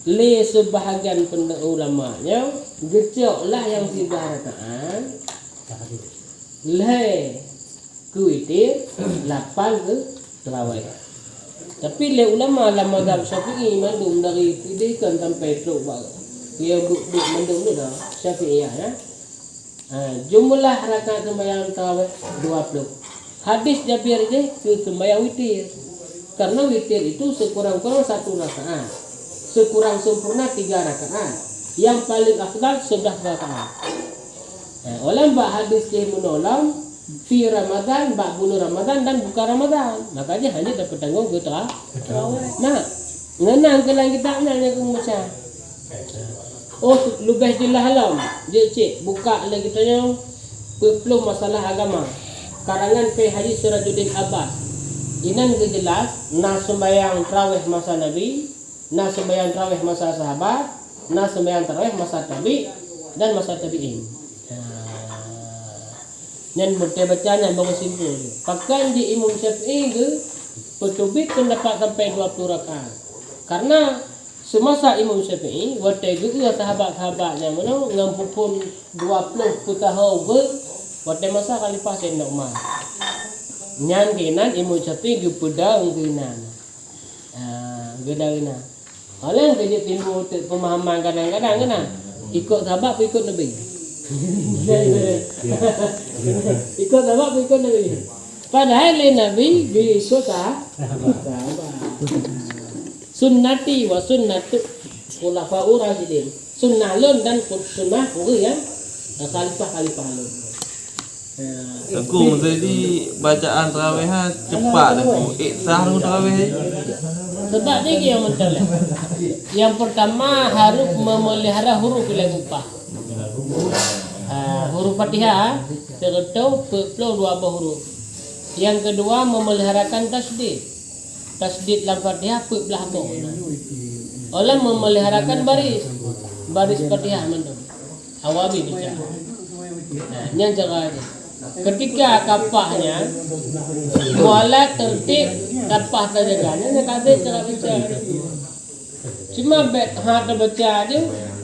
le sebahagian ulamanya gecoklah yang 3 rakaat. Le kuitir 8 ke terawih. Tapi le ulama mazhab Syafi'i mandum dari tidikan sampai teruk bang. Dia duduk mandum ni dah Syafi'iyah ya. Jumlah rakaat sembahyang tarawih 20. Hadis Jabir je ke sembahyang witir. Karena witir itu sekurang-kurang 1 rakaat. Sekurang sempurna 3 rakaat. Yang paling afdal 11 rakaat. Oleh hadis ke menolong fi Ramadan, bak bulan Ramadan dan bukan Ramadan. Makanya hanya dapat tanggung ke tarawih. Nah, ngenang ke langit taknya yang macam. Oh, lebih jelas alam. Dia cik buka lagi tanya peluk masalah agama. Karangan Kyai Haji Sirajuddin Abbas. Inan ke jelas na sembahyang tarawih masa Nabi, na sembahyang tarawih masa sahabat, na sembahyang tarawih masa tabi dan masa tabi'in. Yang baca-bacanya baru simpul. Pakai di Imam Syafi'i ke petubit pendapat sampai 20 rakaat. Karena semasa Imam Syafi'i waktu itu sahabat-sahabatnya mana ngampun 20 tahun ke waktu masa Khalifah Sayyidina Umar. Nyan kinan Imam Syafi'i ke pedang kinan. Gedang kinan. Oleh jadi timbul pemahaman kadang-kadang kan ikut sahabat ikut Nabi. Ikut sahabat ikut Nabi. Padahal Nabi ikut sahabat. Sunnati wa sunnatu khulafaur rasyidin. Sunnah lun dan sunnah yang khalifah lun. Aku jadi bacaan tarawih cepat aku. Sah tu tarawih. Sebab dia yang mentelah. Yang pertama harus memelihara huruf ilahupah. Huruf Fatihah terutau perlu 2 huruf. Yang kedua memeliharakan tasdid. Tasdid dalam Fatihah belah boh. Oleh memeliharakan baris Fatihah mendung. Awabi bicara. Nah, yang caranya. Ketika kapahnya mualat tertib kapah terjaganya nak ada cara bicara. Cuma hanya terbaca aja,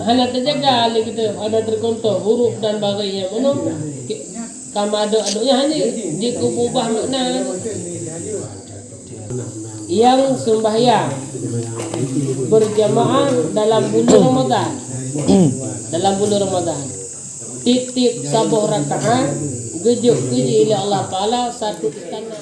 hanya terjaga lagi gitu. Ada terkontrol huruf dan bagainya mana. Kama aduknya hanya dikubah makna. Yang sembahyang berjamaah dalam bulan Ramadan. Dalam bulan Ramadan. Titip sabuh rakaat, gejuk ila Allah Taala satu istana.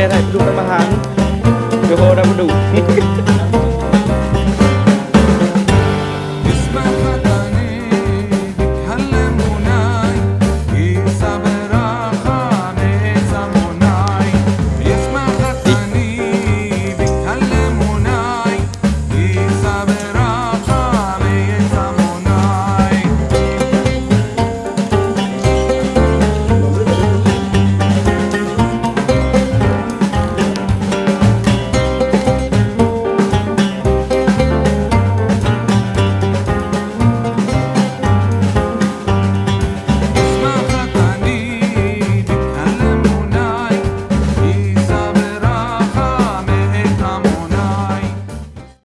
naik duduk tambahan. Johor dah berdua.